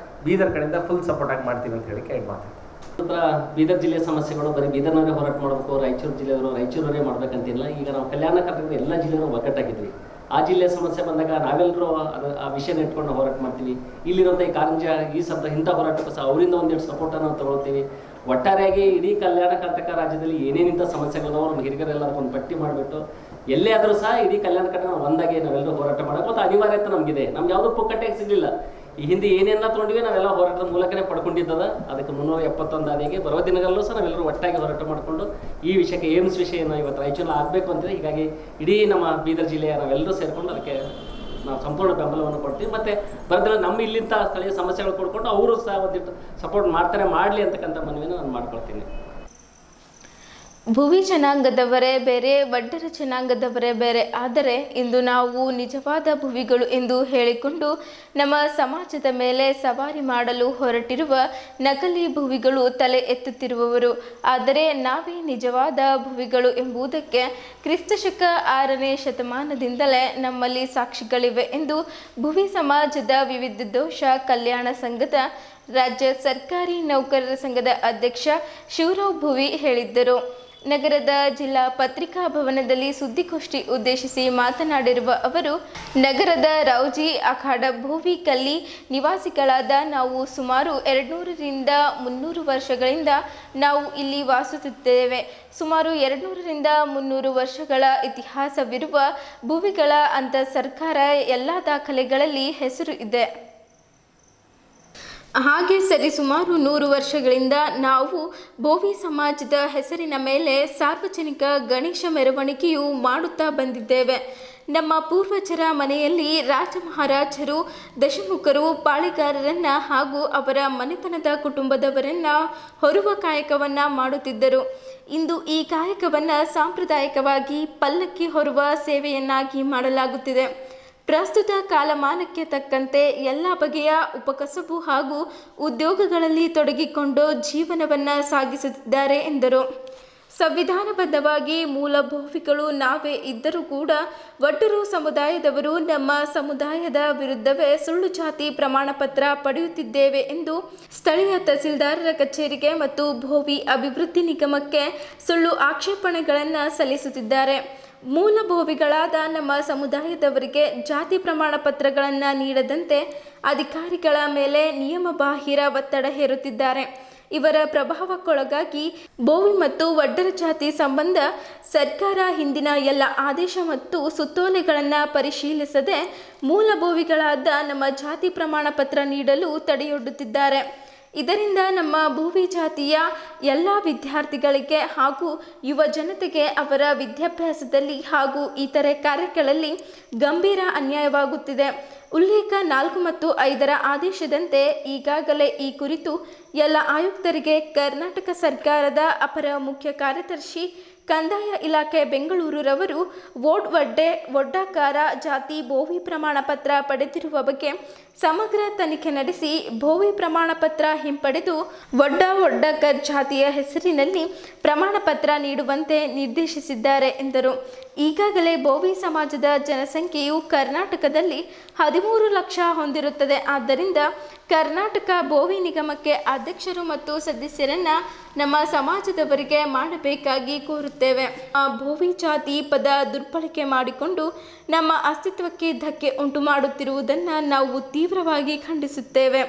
ಬೀದರ್ ಕಡೆಯಿಂದ ಫುಲ್ ಸಪೋರ್ಟ್ ಆಗಿ ಮಾಡ್ತೀವಿ ಅಂತ ಹೇಳಿ ಕೇಳಿ ಮಾತಾಡ್ತೀವಿ. ಬೀದರ್ ಜಿಲ್ಲೆಯ ಸಮಸ್ಯೆಗಳು ಬರೀ ಬೀದರ್ನವರೇ ಹೋರಾಟ ಮಾಡಬೇಕು, ರಾಯಚೂರು ಜಿಲ್ಲೆಯವರು ರಾಯಚೂರವರೇ ಮಾಡ್ಬೇಕಂತಿಲ್ಲ. ಈಗ ನಾವು ಕಲ್ಯಾಣ ಕರ್ನಾಟಕದ ಎಲ್ಲ ಜಿಲ್ಲೆಯವರು ಒಗ್ಗಟ್ಟಾಗಿದ್ವಿ. ಆ ಜಿಲ್ಲೆಯ ಸಮಸ್ಯೆ ಬಂದಾಗ ನಾವೆಲ್ಲರೂ ಆ ವಿಷಯನ ಇಟ್ಕೊಂಡು ಹೋರಾಟ ಮಾಡ್ತೀವಿ. ಇಲ್ಲಿರುವಂಥ ಈ ಕಾರಂಜ ಈ ಇಂಥ ಹೋರಾಟಕ್ಕೂ ಸಹ ಅವರಿಂದ ಒಂದೆರಡು ಸಪೋರ್ಟನ್ನು ನಾವು ತೊಗೊಳ್ತೀವಿ. ಒಟ್ಟಾರೆಯಾಗಿ ಇಡೀ ಕಲ್ಯಾಣ ಕರ್ನಾಟಕ ರಾಜ್ಯದಲ್ಲಿ ಏನೇನಿಂಥ ಸಮಸ್ಯೆಗಳನ್ನ ನಮ್ಮ ಹಿರಿಯರೆಲ್ಲ ಒಂದು ಪಟ್ಟಿ ಮಾಡಿಬಿಟ್ಟು ಎಲ್ಲೇ ಆದರೂ ಸಹ ಇಡೀ ಕಲ್ಯಾಣ ಕರ್ನಾಟಕ ಒಂದಾಗಿ ನಾವೆಲ್ಲರೂ ಹೋರಾಟ ಮಾಡೋಕೆ ಮತ್ತು ಅನಿವಾರ್ಯತೆ ನಮಗಿದೆ. ನಮ್ಗೆ ಯಾವುದೂ ಪುಕ್ಕಟ್ಟೆಗೆ ಸಿಗಲಿಲ್ಲ. ಈ ಹಿಂದೆ ಏನೇನ ತೊಗೊಂಡಿವಿ ನಾವೆಲ್ಲ ಹೋರಾಟದ ಮೂಲಕನೇ ಪಡ್ಕೊಂಡಿದ್ದದ. ಅದಕ್ಕೆ 371 ಆದಿಗೆ ಬರುವ ದಿನಗಳಲ್ಲೂ ಸಹ ನಾವೆಲ್ಲರೂ ಒಟ್ಟಾಗಿ ಹೋರಾಟ ಮಾಡಿಕೊಂಡು ಈ ವಿಷಯಕ್ಕೆ ಏಮ್ಸ್ ವಿಷಯನ ಇವತ್ತು ರಾಯಚೂರಲ್ಲಿ ಆಗಬೇಕು ಅಂತಿದೆ. ಹೀಗಾಗಿ ಇಡೀ ನಮ್ಮ ಬೀದರ್ ಜಿಲ್ಲೆಯ ನಾವೆಲ್ಲರೂ ಸೇರಿಕೊಂಡು ಅದಕ್ಕೆ ನಾವು ಸಂಪೂರ್ಣ ಬೆಂಬಲವನ್ನು ಕೊಡ್ತೀವಿ. ಮತ್ತು ಬರೋದಿಲ್ಲ ನಮ್ಮ ಇಲ್ಲಿಂದ ಸ್ಥಳೀಯ ಸಮಸ್ಯೆಗಳು ಕೊಡ್ಕೊಂಡು ಅವರು ಸಹ ಒಂದಿಟ್ಟು ಸಪೋರ್ಟ್ ಮಾಡ್ತಾರೆ, ಮಾಡಲಿ ಅಂತಕ್ಕಂಥ ಮನವಿನ ನಾನು ಮಾಡ್ಕೊಳ್ತೀನಿ. ಭುವಿ ಜನಾಂಗದವರೇ ಬೇರೆ, ವಡ್ಡರ ಜನಾಂಗದವರೇ ಬೇರೆ. ಆದರೆ ಇಂದು ನಾವು ನಿಜವಾದ ಭುವಿಗಳು ಎಂದು ಹೇಳಿಕೊಂಡು ನಮ್ಮ ಸಮಾಜದ ಮೇಲೆ ಸವಾರಿ ಮಾಡಲು ಹೊರಟಿರುವ ನಕಲಿ ಭುವಿಗಳು ತಲೆ ಎತ್ತುತ್ತಿರುವವರು. ಆದರೆ ನಾವೇ ನಿಜವಾದ ಭುವಿಗಳು ಎಂಬುದಕ್ಕೆ ಕ್ರಿಸ್ತಶಕ 6ನೇ ಶತಮಾನದಿಂದಲೇ ನಮ್ಮಲ್ಲಿ ಸಾಕ್ಷಿಗಳಿವೆ ಎಂದು ಭುವಿ ಸಮಾಜದ ವಿವಿಧ ದೋಷ ಕಲ್ಯಾಣ ಸಂಘದ ರಾಜ್ಯ ಸರ್ಕಾರಿ ನೌಕರರ ಸಂಘದ ಅಧ್ಯಕ್ಷ ಶಿವರಾವ್ ಭುವಿ ಹೇಳಿದ್ದರು. ನಗರದ ಜಿಲ್ಲಾ ಪತ್ರಿಕಾ ಭವನದಲ್ಲಿ ಸುದ್ದಿಗೋಷ್ಠಿ ಉದ್ದೇಶಿಸಿ ಮಾತನಾಡಿರುವ ಅವರು, ನಗರದ ರೌಜಿ ಅಖಾಡ ಭೂವಿ ಕಲ್ಲಿ ನಿವಾಸಿಗಳಾದ ನಾವು ಸುಮಾರು 200ರಿಂದ 300 ವರ್ಷಗಳಿಂದ ನಾವು ಇಲ್ಲಿ ವಾಸಿಸುತ್ತಿದ್ದೇವೆ. ಸುಮಾರು 200ರಿಂದ 300 ವರ್ಷಗಳ ಇತಿಹಾಸವಿರುವ ಭೂವಿಗಳ ಅಂತ ಸರ್ಕಾರ ಎಲ್ಲ ದಾಖಲೆಗಳಲ್ಲಿ ಹೆಸರು ಇದೆ. ಹಾಗೆ ಸರಿಸುಮಾರು 100 ವರ್ಷಗಳಿಂದ ನಾವು ಬೋವಿ ಸಮಾಜದ ಹೆಸರಿನ ಮೇಲೆ ಸಾರ್ವಜನಿಕ ಗಣೇಶ ಮೆರವಣಿಗೆಯು ಮಾಡುತ್ತಾ ಬಂದಿದ್ದೇವೆ. ನಮ್ಮ ಪೂರ್ವಜರ ಮನೆಯಲ್ಲಿ ರಾಜ ಮಹಾರಾಜರು ದಶಮುಖರು ಪಾಳೆಗಾರರನ್ನ ಹಾಗೂ ಅವರ ಮನೆತನದ ಕುಟುಂಬದವರನ್ನ ಹೊರುವ ಕಾಯಕವನ್ನು ಮಾಡುತ್ತಿದ್ದರು. ಇಂದು ಈ ಕಾಯಕವನ್ನು ಸಾಂಪ್ರದಾಯಿಕವಾಗಿ ಪಲ್ಲಕ್ಕಿ ಹೊರುವ ಸೇವೆಯನ್ನಾಗಿ ಮಾಡಲಾಗುತ್ತಿದೆ. ಪ್ರಸ್ತುತ ಕಾಲಮಾನಕ್ಕೆ ತಕ್ಕಂತೆ ಎಲ್ಲ ಬಗೆಯ ಉಪಕಸಬು ಹಾಗೂ ಉದ್ಯೋಗಗಳಲ್ಲಿ ತೊಡಗಿಕೊಂಡು ಜೀವನವನ್ನು ಸಾಗಿಸುತ್ತಿದ್ದಾರೆ ಎಂದರು. ಸಂವಿಧಾನಬದ್ಧವಾಗಿ ಮೂಲಭೂಮಿಗಳು ನಾವೇ ಇದ್ದರೂ ಕೂಡ ವಡ್ಡರು ಸಮುದಾಯದವರು ನಮ್ಮ ಸಮುದಾಯದ ವಿರುದ್ಧವೇ ಸುಳ್ಳು ಜಾತಿ ಪ್ರಮಾಣ ಪತ್ರ ಪಡೆಯುತ್ತಿದ್ದೇವೆ ಎಂದು ಸ್ಥಳೀಯ ತಹಸೀಲ್ದಾರರ ಕಚೇರಿಗೆ ಮತ್ತು ಭೋವಿ ಅಭಿವೃದ್ಧಿ ನಿಗಮಕ್ಕೆ ಸುಳ್ಳು ಆಕ್ಷೇಪಣೆಗಳನ್ನು ಸಲ್ಲಿಸುತ್ತಿದ್ದಾರೆ. ಮೂಲಭೋವಿಗಳಾದ ನಮ್ಮ ಸಮುದಾಯದವರಿಗೆ ಜಾತಿ ಪ್ರಮಾಣ ಪತ್ರಗಳನ್ನು ನೀಡದಂತೆ ಅಧಿಕಾರಿಗಳ ಮೇಲೆ ನಿಯಮಬಾಹಿರ ಒತ್ತಡ ಹೇರುತ್ತಿದ್ದಾರೆ. ಇವರ ಪ್ರಭಾವಕ್ಕೊಳಗಾಗಿ ಬೋವಿ ಮತ್ತು ವಡ್ಡರ ಜಾತಿ ಸಂಬಂಧ ಸರ್ಕಾರ ಹಿಂದಿನ ಎಲ್ಲ ಆದೇಶ ಮತ್ತು ಸುತ್ತೋಲೆಗಳನ್ನು ಪರಿಶೀಲಿಸದೆ ಮೂಲಭೋವಿಗಳಾದ ನಮ್ಮ ಜಾತಿ ಪ್ರಮಾಣ ಪತ್ರ ನೀಡಲು ತಡೆಯೊಡ್ಡುತ್ತಿದ್ದಾರೆ. ಇದರಿಂದ ನಮ್ಮ ಭೂವಿ ಜಾತಿಯ ಎಲ್ಲ ವಿದ್ಯಾರ್ಥಿಗಳಿಗೆ ಹಾಗೂ ಯುವ ಜನತೆಗೆ ಅವರ ವಿದ್ಯಾಭ್ಯಾಸದಲ್ಲಿ ಹಾಗೂ ಇತರೆ ಕಾರ್ಯಗಳಲ್ಲಿ ಗಂಭೀರ ಅನ್ಯಾಯವಾಗುತ್ತಿದೆ. ಉಲ್ಲೇಖ 4 ಮತ್ತು 5ರ ಆದೇಶದಂತೆ ಈಗಾಗಲೇ ಈ ಕುರಿತು ಎಲ್ಲ ಆಯುಕ್ತರಿಗೆ ಕರ್ನಾಟಕ ಸರ್ಕಾರದ ಅಪರ ಮುಖ್ಯ ಕಾರ್ಯದರ್ಶಿ ಕಂದಾಯ ಇಲಾಖೆ ಬೆಂಗಳೂರವರು ವಡ್ಡಾಕಾರ ಜಾತಿ ಬೋವಿ ಪ್ರಮಾಣ ಪತ್ರ ಪಡೆದಿರುವ ಬಗ್ಗೆ ಸಮಗ್ರ ತನಿಖೆ ನಡೆಸಿ ಬೋವಿ ಪ್ರಮಾಣ ಪತ್ರ ಹಿಂಪಡೆದು ವಡ್ಡಾಕರ್ ಜಾತಿಯ ಹೆಸರಿನಲ್ಲಿ ಪ್ರಮಾಣ ಪತ್ರ ನೀಡುವಂತೆ ನಿರ್ದೇಶಿಸಿದ್ದಾರೆ ಎಂದರು. ಈಗಾಗಲೇ ಬೋವಿ ಸಮಾಜದ ಜನಸಂಖ್ಯೆಯು ಕರ್ನಾಟಕದಲ್ಲಿ 13 ಲಕ್ಷ ಹೊಂದಿರುತ್ತದೆ. ಆದ್ದರಿಂದ ಕರ್ನಾಟಕ ಬೋವಿ ನಿಗಮಕ್ಕೆ ಅಧ್ಯಕ್ಷರು ಮತ್ತು ಸದಸ್ಯರನ್ನ ನಮ್ಮ ಸಮಾಜದವರಿಗೆ ಮಾಡಬೇಕಾಗಿ ಕೋರುತ್ತೇವೆ. ಬೋವಿ ಜಾತಿ ಪದ ದುರ್ಬಳಕೆ ಮಾಡಿಕೊಂಡು ನಮ್ಮ ಅಸ್ತಿತ್ವಕ್ಕೆ ಧಕ್ಕೆ ಉಂಟು ಮಾಡುತ್ತಿರುವುದನ್ನು ನಾವು ತೀವ್ರವಾಗಿ ಖಂಡಿಸುತ್ತೇವೆ.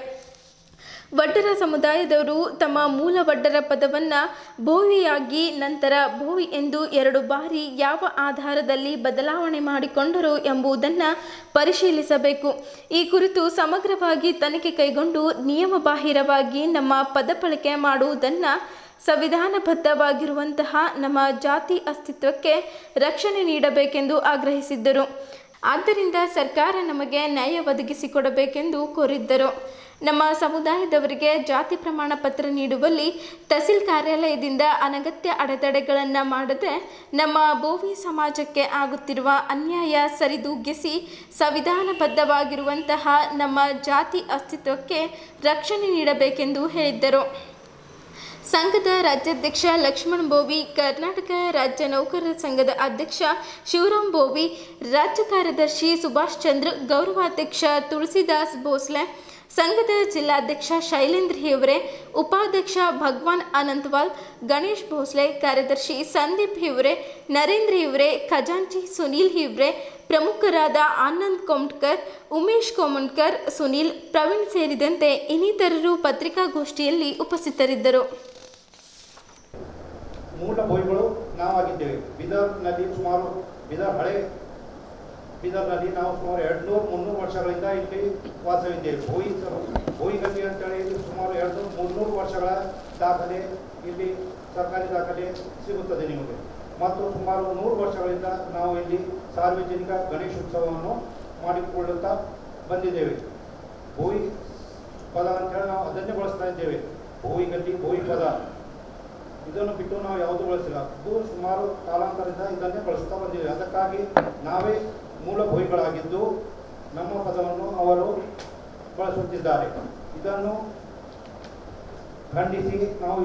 ವಡ್ಡರ ಸಮುದಾಯದವರು ತಮ್ಮ ಮೂಲ ವಡ್ಡರ ಪದವನ್ನು ಬೋವಿಯಾಗಿ ನಂತರ ಬೋವಿ ಎಂದು 2 ಬಾರಿ ಯಾವ ಆಧಾರದಲ್ಲಿ ಬದಲಾವಣೆ ಮಾಡಿಕೊಂಡರು ಎಂಬುದನ್ನು ಪರಿಶೀಲಿಸಬೇಕು. ಈ ಕುರಿತು ಸಮಗ್ರವಾಗಿ ತನಿಖೆ ಕೈಗೊಂಡು ನಿಯಮಬಾಹಿರವಾಗಿ ನಮ್ಮ ಪದ ಬಳಕೆ ಮಾಡುವುದನ್ನು ಸಂವಿಧಾನಬದ್ಧವಾಗಿರುವಂತಹ ನಮ್ಮ ಜಾತಿ ಅಸ್ತಿತ್ವಕ್ಕೆ ರಕ್ಷಣೆ ನೀಡಬೇಕೆಂದು ಆಗ್ರಹಿಸಿದ್ದರು. ಆದ್ದರಿಂದ ಸರ್ಕಾರ ನಮಗೆ ನ್ಯಾಯ ಒದಗಿಸಿಕೊಡಬೇಕೆಂದು ಕೋರಿದ್ದರು. ನಮ್ಮ ಸಮುದಾಯದವರಿಗೆ ಜಾತಿ ಪ್ರಮಾಣ ಪತ್ರ ನೀಡುವಲ್ಲಿ ತಹಸೀಲ್ ಕಾರ್ಯಾಲಯದಿಂದ ಅನಗತ್ಯ ಅಡೆತಡೆಗಳನ್ನು ಮಾಡದೆ ನಮ್ಮ ಬೋವಿ ಸಮಾಜಕ್ಕೆ ಆಗುತ್ತಿರುವ ಅನ್ಯಾಯ ಸರಿದೂಗಿಸಿ ಸಂವಿಧಾನಬದ್ಧವಾಗಿರುವಂತಹ ನಮ್ಮ ಜಾತಿ ಅಸ್ತಿತ್ವಕ್ಕೆ ರಕ್ಷಣೆ ನೀಡಬೇಕೆಂದು ಹೇಳಿದ್ದರು. ಸಂಘದ ರಾಜ್ಯಾಧ್ಯಕ್ಷ ಲಕ್ಷ್ಮಣ್ ಬೋವಿ, ಕರ್ನಾಟಕ ರಾಜ್ಯ ನೌಕರರ ಸಂಘದ ಅಧ್ಯಕ್ಷ ಶಿವರಾಮ್ ಬೋವಿ, ರಾಜ್ಯ ಕಾರ್ಯದರ್ಶಿ ಸುಭಾಷ್ ಚಂದ್ರ, ಗೌರವಾಧ್ಯಕ್ಷ ತುಳಸಿದಾಸ್ ಭೋಸ್ಲೆ, ಸಂಘದ ಜಿಲ್ಲಾಧ್ಯಕ್ಷ ಶೈಲೇಂದ್ರ ಹಿವ್ರೆ, ಉಪಾಧ್ಯಕ್ಷ ಭಗವಾನ್ ಅನಂತವಾಲ್, ಗಣೇಶ್ ಭೋಸ್ಲೆ, ಕಾರ್ಯದರ್ಶಿ ಸಂದೀಪ್ ಹಿವ್ರೆ, ನರೇಂದ್ರ ಹಿವ್ರೆ, ಖಜಾಂಚಿ ಸುನೀಲ್ ಹಿವ್ರೆ, ಪ್ರಮುಖರಾದ ಆನಂದ್ ಕೋಮಟ್ಕರ್, ಉಮೇಶ್ ಕೋಮಟ್ಕರ್, ಸುನೀಲ್, ಪ್ರವೀಣ್ ಸೇರಿದಂತೆ ಇನ್ನಿತರರು ಪತ್ರಿಕಾಗೋಷ್ಠಿಯಲ್ಲಿ ಉಪಸ್ಥಿತರಿದ್ದರು. ಮೂಲ ಭೋಯಿಗಳು ನಾವಾಗಿದ್ದೇವೆ. ಬೀದರ್ನಲ್ಲಿ ಸುಮಾರು ಬೀದರ್ನಲ್ಲಿ ನಾವು ಸುಮಾರು 200-300 ವರ್ಷಗಳಿಂದ ಇಲ್ಲಿ ವಾಸವಿದ್ದೇವೆ. ಭೋಯಿಗದ್ದೆ ಅಂತೇಳಿ ಇಲ್ಲಿ ಸುಮಾರು 200-300 ವರ್ಷಗಳ ದಾಖಲೆ ಇಲ್ಲಿ ಸರ್ಕಾರಿ ದಾಖಲೆ ಸಿಗುತ್ತದೆ ನಿಮಗೆ. ಮತ್ತು ಸುಮಾರು 100 ವರ್ಷಗಳಿಂದ ನಾವು ಇಲ್ಲಿ ಸಾರ್ವಜನಿಕ ಗಣೇಶೋತ್ಸವವನ್ನು ಮಾಡಿಕೊಳ್ಳುತ್ತಾ ಬಂದಿದ್ದೇವೆ. ಭೋಯಿ ಪದ ಅಂತೇಳಿ ನಾವು ಅದನ್ನೇ ಬಳಸ್ತಾ ಇದ್ದೇವೆ. ಭೋಯಿಗದ್ದೆ, ಭೋಯಿ ಪದ ಇದನ್ನು ಬಿಟ್ಟು ನಾವು ಯಾವುದೂ ಬಳಸಿಲ್ಲ. ಇದು ಸುಮಾರು ಕಾಲಾಂತರದಿಂದ ಇದನ್ನೇ ಬಳಸ್ತಾ ಬಂದಿದ್ದೇವೆ. ಅದಕ್ಕಾಗಿ ನಾವೇ ಮೂಲ ಭೋಯಿಗಳಾಗಿದ್ದು ನಮ್ಮ ಪದವನ್ನು ಅವರು ಬಳಸುತ್ತಿದ್ದಾರೆ. ಇದನ್ನು ಖಂಡಿಸಿ ನಾವು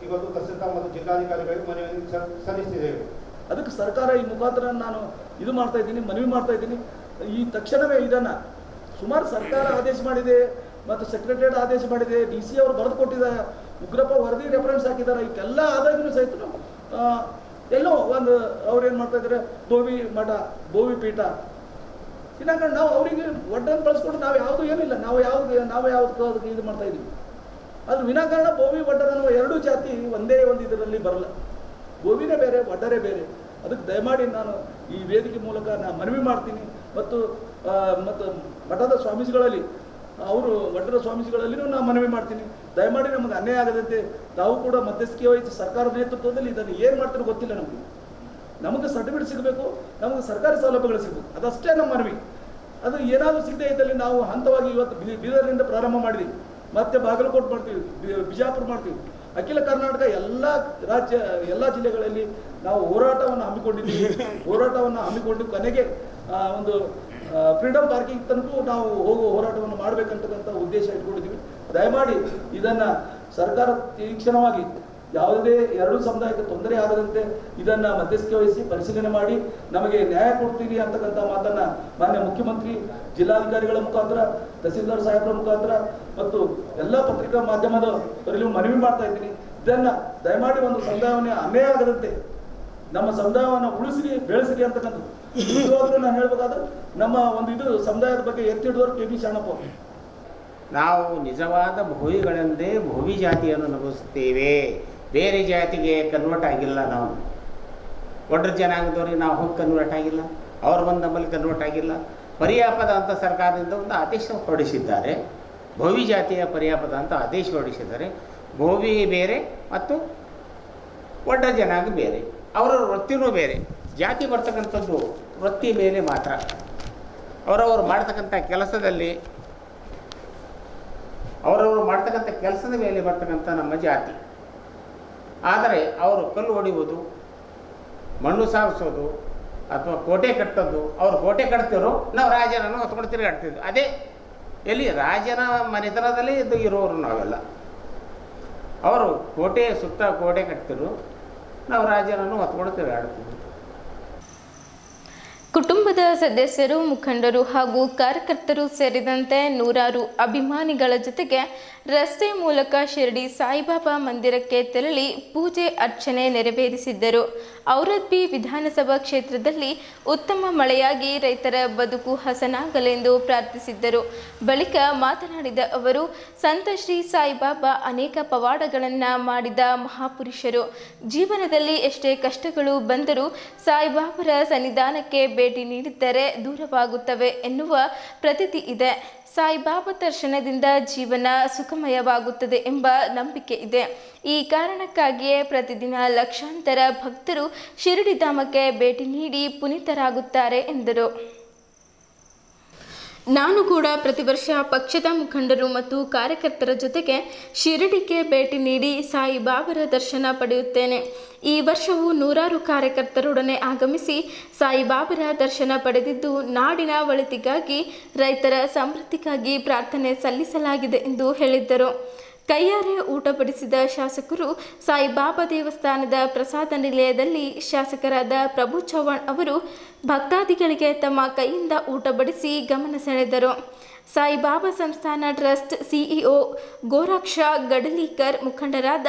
ಇವತ್ತು ತಹಸೀಲ್ದಾರ್ ಮತ್ತು ಜಿಲ್ಲಾಧಿಕಾರಿಗಳಿಗೆ ಮನವಿ ಸಲ್ಲಿಸಿದ್ದೇವೆ. ಅದಕ್ಕೆ ಸರ್ಕಾರ ಈ ಮುಖಾಂತರ ನಾನು ಇದು ಮಾಡ್ತಾ ಇದ್ದೀನಿ, ಮನವಿ ಮಾಡ್ತಾ ಇದ್ದೀನಿ. ಈ ತಕ್ಷಣವೇ ಇದನ್ನು ಸುಮಾರು ಸರ್ಕಾರ ಆದೇಶ ಮಾಡಿದೆ ಮತ್ತು ಸೆಕ್ರೆಟರಿಯೇಟ್ ಆದೇಶ ಮಾಡಿದೆ, DC ಅವರು ಬರೆದು ಕೊಟ್ಟಿದ್ದಾರೆ, ಉಗ್ರಪ್ಪ ವರದಿ ರೆಫರೆನ್ಸ್ ಹಾಕಿದ್ದಾರೆ. ಇದೆಲ್ಲ ಆದಾಗ್ಯೂ ಸಹಿತ ಎಲ್ಲೋ ಒಂದು ಅವ್ರು ಏನು ಮಾಡ್ತಾ ಇದ್ದಾರೆ, ಬೋವಿ ಮಠ, ಬೋವಿ ಪೀಠ ಇನ್ನಾಗ ನಾವು ಅವರಿಗೆ ಒಡ್ಡನ್ನು ಬಳಸ್ಕೊಂಡು ನಾವು ಯಾವುದು ಏನಿಲ್ಲ, ನಾವು ಯಾವ್ದು ಇದು ಮಾಡ್ತಾ ಇದ್ದೀವಿ. ಅದು ವಿನಾಕಾರಣ ಬೋವಿ ಒಡ್ಡರನ್ನು ಎರಡೂ ಜಾತಿ ಒಂದೇ ಒಂದು ಇದರಲ್ಲಿ ಬರಲ್ಲ. ಬೋವಿನೇ ಬೇರೆ, ಒಡ್ಡರೇ ಬೇರೆ. ಅದಕ್ಕೆ ದಯಮಾಡಿ ನಾನು ಈ ವೇದಿಕೆ ಮೂಲಕ ನಾನು ಮನವಿ ಮಾಡ್ತೀನಿ. ಮತ್ತು ಮಠದ ಸ್ವಾಮೀಜಿಗಳಲ್ಲಿ, ಅವರು ಒಡ್ಡರ ಸ್ವಾಮೀಜಿಗಳಲ್ಲಿನೂ ನಾನು ಮನವಿ ಮಾಡ್ತೀನಿ, ದಯಮಾಡಿ ನಮಗೆ ಅನ್ಯಾಯ ಆಗದಂತೆ ತಾವು ಕೂಡ ಮಧ್ಯಸ್ಥಿಕೆ ವಹಿಸಿ ಸರ್ಕಾರದ ನೇತೃತ್ವದಲ್ಲಿ ಇದನ್ನು ಏನು ಮಾಡ್ತಾರೋ ಗೊತ್ತಿಲ್ಲ. ನಮಗೆ ಸರ್ಟಿಫಿಕೇಟ್ ಸಿಗಬೇಕು, ನಮಗೆ ಸರ್ಕಾರಿ ಸೌಲಭ್ಯಗಳು ಸಿಗಬೇಕು, ಅದಷ್ಟೇ ನಮ್ಮ ಮನವಿ. ಅದು ಏನಾದರೂ ಸಿಗದೇ ಇದ್ದಲ್ಲಿ ನಾವು ಹಂತವಾಗಿ ಇವತ್ತು ಬೀದರ್ನಿಂದ ಪ್ರಾರಂಭ ಮಾಡಿದ್ವಿ, ಮತ್ತೆ ಬಾಗಲಕೋಟೆ ಮಾಡ್ತೀವಿ, ಬಿಜಾಪುರ ಮಾಡ್ತೀವಿ. ಅಖಿಲ ಕರ್ನಾಟಕ ಎಲ್ಲ ಜಿಲ್ಲೆಗಳಲ್ಲಿ ನಾವು ಹೋರಾಟವನ್ನು ಹಮ್ಮಿಕೊಂಡು ಕೊನೆಗೆ ಒಂದು ಫ್ರೀಡಮ್ ಪಾರ್ಕಿಂಗ್ ತನಕ ನಾವು ಹೋರಾಟವನ್ನು ಮಾಡಬೇಕಂತಕ್ಕಂಥ ಉದ್ದೇಶ ಇಟ್ಕೊಂಡಿದ್ದೀವಿ. ದಯಮಾಡಿ ಇದನ್ನು ಸರ್ಕಾರ ತೀಕ್ಷ್ಣವಾಗಿ ಯಾವುದೇ ಎರಡೂ ಸಮುದಾಯಕ್ಕೆ ತೊಂದರೆ ಆಗದಂತೆ ಇದನ್ನು ಮಧ್ಯಸ್ಥಿಕೆ ವಹಿಸಿ ಪರಿಶೀಲನೆ ಮಾಡಿ ನಮಗೆ ನ್ಯಾಯ ಕೊಡ್ತೀವಿ ಅಂತಕ್ಕಂಥ ಮಾತನ್ನು ಮಾನ್ಯ ಮುಖ್ಯಮಂತ್ರಿ, ಜಿಲ್ಲಾಧಿಕಾರಿಗಳ ಮುಖಾಂತರ, ತಹಸೀಲ್ದಾರ್ ಸಾಹೇಬರ ಮುಖಾಂತರ ಮತ್ತು ಎಲ್ಲ ಪತ್ರಿಕಾ ಮಾಧ್ಯಮದವರಲ್ಲಿ ಮನವಿ ಮಾಡ್ತಾ ಇದ್ದೀನಿ. ಇದನ್ನು ದಯಮಾಡಿ ಒಂದು ಸಮುದಾಯವನ್ನು ಅನ್ಯಾಯ ಆಗದಂತೆ ನಮ್ಮ ಸಮುದಾಯವನ್ನು ಉಳಿಸಿರಿ, ಬೆಳೆಸಿರಿ ಅಂತಕ್ಕಂಥದ್ದು. ನಿಜವಾಗ್ಲೂ ನಾನು ಹೇಳ್ಬೇಕಾದ್ರೆ ನಮ್ಮ ಒಂದು ಇದು ಸಮುದಾಯದ ಬಗ್ಗೆ ಎತ್ತಿಡಿದವರು KB ಶಾಣಪ್ಪ. ನಾವು ನಿಜವಾದ ಭೋಯಿಗಳೆಂದೇ ಭೋವಿ ಜಾತಿಯನ್ನು ನಮಿಸುತ್ತೇವೆ, ಬೇರೆ ಜಾತಿಗೆ ಕನ್ವರ್ಟ್ ಆಗಿಲ್ಲ. ನಾವು ಒಡ್ರ ಜನಾಂಗದವ್ರಿಗೆ ನಾವು ಹೋಗಿ ಕನ್ವರ್ಟ್ ಆಗಿಲ್ಲ, ಅವ್ರು ಬಂದು ನಮ್ಮಲ್ಲಿ ಕನ್ವರ್ಟ್ ಆಗಿಲ್ಲ. ಪರ್ಯಾಪದ ಅಂತ ಸರ್ಕಾರದಿಂದ ಒಂದು ಆದೇಶ ಹೊರಡಿಸಿದ್ದಾರೆ, ಭೋವಿ ಜಾತಿಯ ಪರ್ಯಾಪದ ಅಂತ ಆದೇಶ ಹೊರಡಿಸಿದ್ದಾರೆ. ಭೋವಿ ಬೇರೆ ಮತ್ತು ಒಡ್ಡ ಜನಾಂಗ ಬೇರೆ, ಅವರ ವೃತ್ತಿನೂ ಬೇರೆ. ಜಾತಿ ಬರ್ತಕ್ಕಂಥದ್ದು ವೃತ್ತಿ ಮೇಲೆ ಮಾತ್ರ, ಅವರವರು ಮಾಡ್ತಕ್ಕಂಥ ಕೆಲಸದ ಮೇಲೆ ಬರ್ತಕ್ಕಂಥ ನಮ್ಮ ಜಾತಿ. ಆದರೆ ಅವರು ಕಲ್ಲು ಹೊಡೆಯುವುದು, ಮಣ್ಣು ಸಾಗಿಸೋದು ಅಥವಾ ಕೋಟೆ ಕಟ್ಟೋದು, ಅವರು ಕೋಟೆ ಕಟ್ತಿರೋ ನಾವು ರಾಜನನ್ನು ಹೊತ್ಕೊಂಡು ತಿರುಗಾಡ್ತಿದ್ವಿ. ಅದೇ ಎಲ್ಲಿ ರಾಜನ ಮನೆತನದಲ್ಲಿ ಇರೋರು ನಾವೆಲ್ಲ. ಅವರು ಸುತ್ತ ಕೋಟೆ ಕಟ್ತಿರು, ನಾವು ರಾಜನನ್ನು ಹೊತ್ಕೊಂಡು ತಿರುಗಾಡ್ತಿದ್ವಿ. ಕುಟುಂಬದ ಸದಸ್ಯರು, ಮುಖಂಡರು ಹಾಗೂ ಕಾರ್ಯಕರ್ತರು ಸೇರಿದಂತೆ ನೂರಾರು ಅಭಿಮಾನಿಗಳ ಜೊತೆಗೆ ರಸ್ತೆ ಮೂಲಕ ಶಿರಡಿ ಸಾಯಿಬಾಬಾ ಮಂದಿರಕ್ಕೆ ತೆರಳಿ ಪೂಜೆ ಅರ್ಚನೆ ನೆರವೇರಿಸಿದ್ದರು. ಔರದ್ಬಿ ವಿಧಾನಸಭಾ ಕ್ಷೇತ್ರದಲ್ಲಿ ಉತ್ತಮ ಮಳೆಯಾಗಿ ರೈತರ ಬದುಕು ಹಸನಾಗಲೆಂದು ಪ್ರಾರ್ಥಿಸಿದ್ದರು. ಬಳಿಕ ಮಾತನಾಡಿದ ಅವರು, ಸಂತ ಶ್ರೀ ಸಾಯಿಬಾಬಾ ಅನೇಕ ಪವಾಡಗಳನ್ನು ಮಾಡಿದ ಮಹಾಪುರುಷರು. ಜೀವನದಲ್ಲಿ ಎಷ್ಟೇ ಕಷ್ಟಗಳು ಬಂದರೂ ಸಾಯಿಬಾಬರ ಸನ್ನಿಧಾನಕ್ಕೆ ಭೇಟಿ ನೀಡಿದ್ದರೆ ದೂರವಾಗುತ್ತವೆ ಎನ್ನುವ ಪ್ರತೀತಿ ಇದೆ. ಸಾಯಿಬಾಬಾ ದರ್ಶನದಿಂದ ಜೀವನ ಸುಖಮಯವಾಗುತ್ತದೆ ಎಂಬ ನಂಬಿಕೆ ಇದೆ. ಈ ಕಾರಣಕ್ಕಾಗಿಯೇ ಪ್ರತಿದಿನ ಲಕ್ಷಾಂತರ ಭಕ್ತರು ಶಿರಡಿ ಧಾಮಕ್ಕೆ ಭೇಟಿ ನೀಡಿ ಪುನೀತರಾಗುತ್ತಾರೆ ಎಂದರು. ನಾನು ಕೂಡ ಪ್ರತಿ ವರ್ಷ ಪಕ್ಷದ ಮುಖಂಡರು ಮತ್ತು ಕಾರ್ಯಕರ್ತರ ಜೊತೆಗೆ ಶಿರಡಿಗೆ ಭೇಟಿ ನೀಡಿ ಸಾಯಿಬಾಬರ ದರ್ಶನ ಪಡೆಯುತ್ತೇನೆ. ಈ ವರ್ಷವೂ ನೂರಾರು ಕಾರ್ಯಕರ್ತರೊಡನೆ ಆಗಮಿಸಿ ಸಾಯಿಬಾಬರ ದರ್ಶನ ಪಡೆದಿದ್ದು, ನಾಡಿನ ಒಳಿತಿಗಾಗಿ, ರೈತರ ಸಮೃದ್ಧಿಗಾಗಿ ಪ್ರಾರ್ಥನೆ ಸಲ್ಲಿಸಲಾಗಿದೆ ಎಂದು ಹೇಳಿದ್ದರು. ಕೈಯಾರೆ ಊಟ ಬಡಿಸಿದ ಶಾಸಕರು ಸಾಯಿಬಾಬಾ ದೇವಸ್ಥಾನದ ಪ್ರಸಾದ ನಿಲಯದಲ್ಲಿ ಶಾಸಕರಾದ ಪ್ರಭು ಚವ್ಹಾಣ್ ಅವರು ಭಕ್ತಾದಿಗಳಿಗೆ ತಮ್ಮ ಕೈಯಿಂದ ಊಟ ಬಡಿಸಿ ಗಮನ ಸೆಳೆದರು. ಸಾಯಿಬಾಬಾ ಸಂಸ್ಥಾನ ಟ್ರಸ್ಟ್ ಸಿಇಒ ಗೋರಕ್ಷ ಗಡಲೀಕರ್, ಮುಖಂಡರಾದ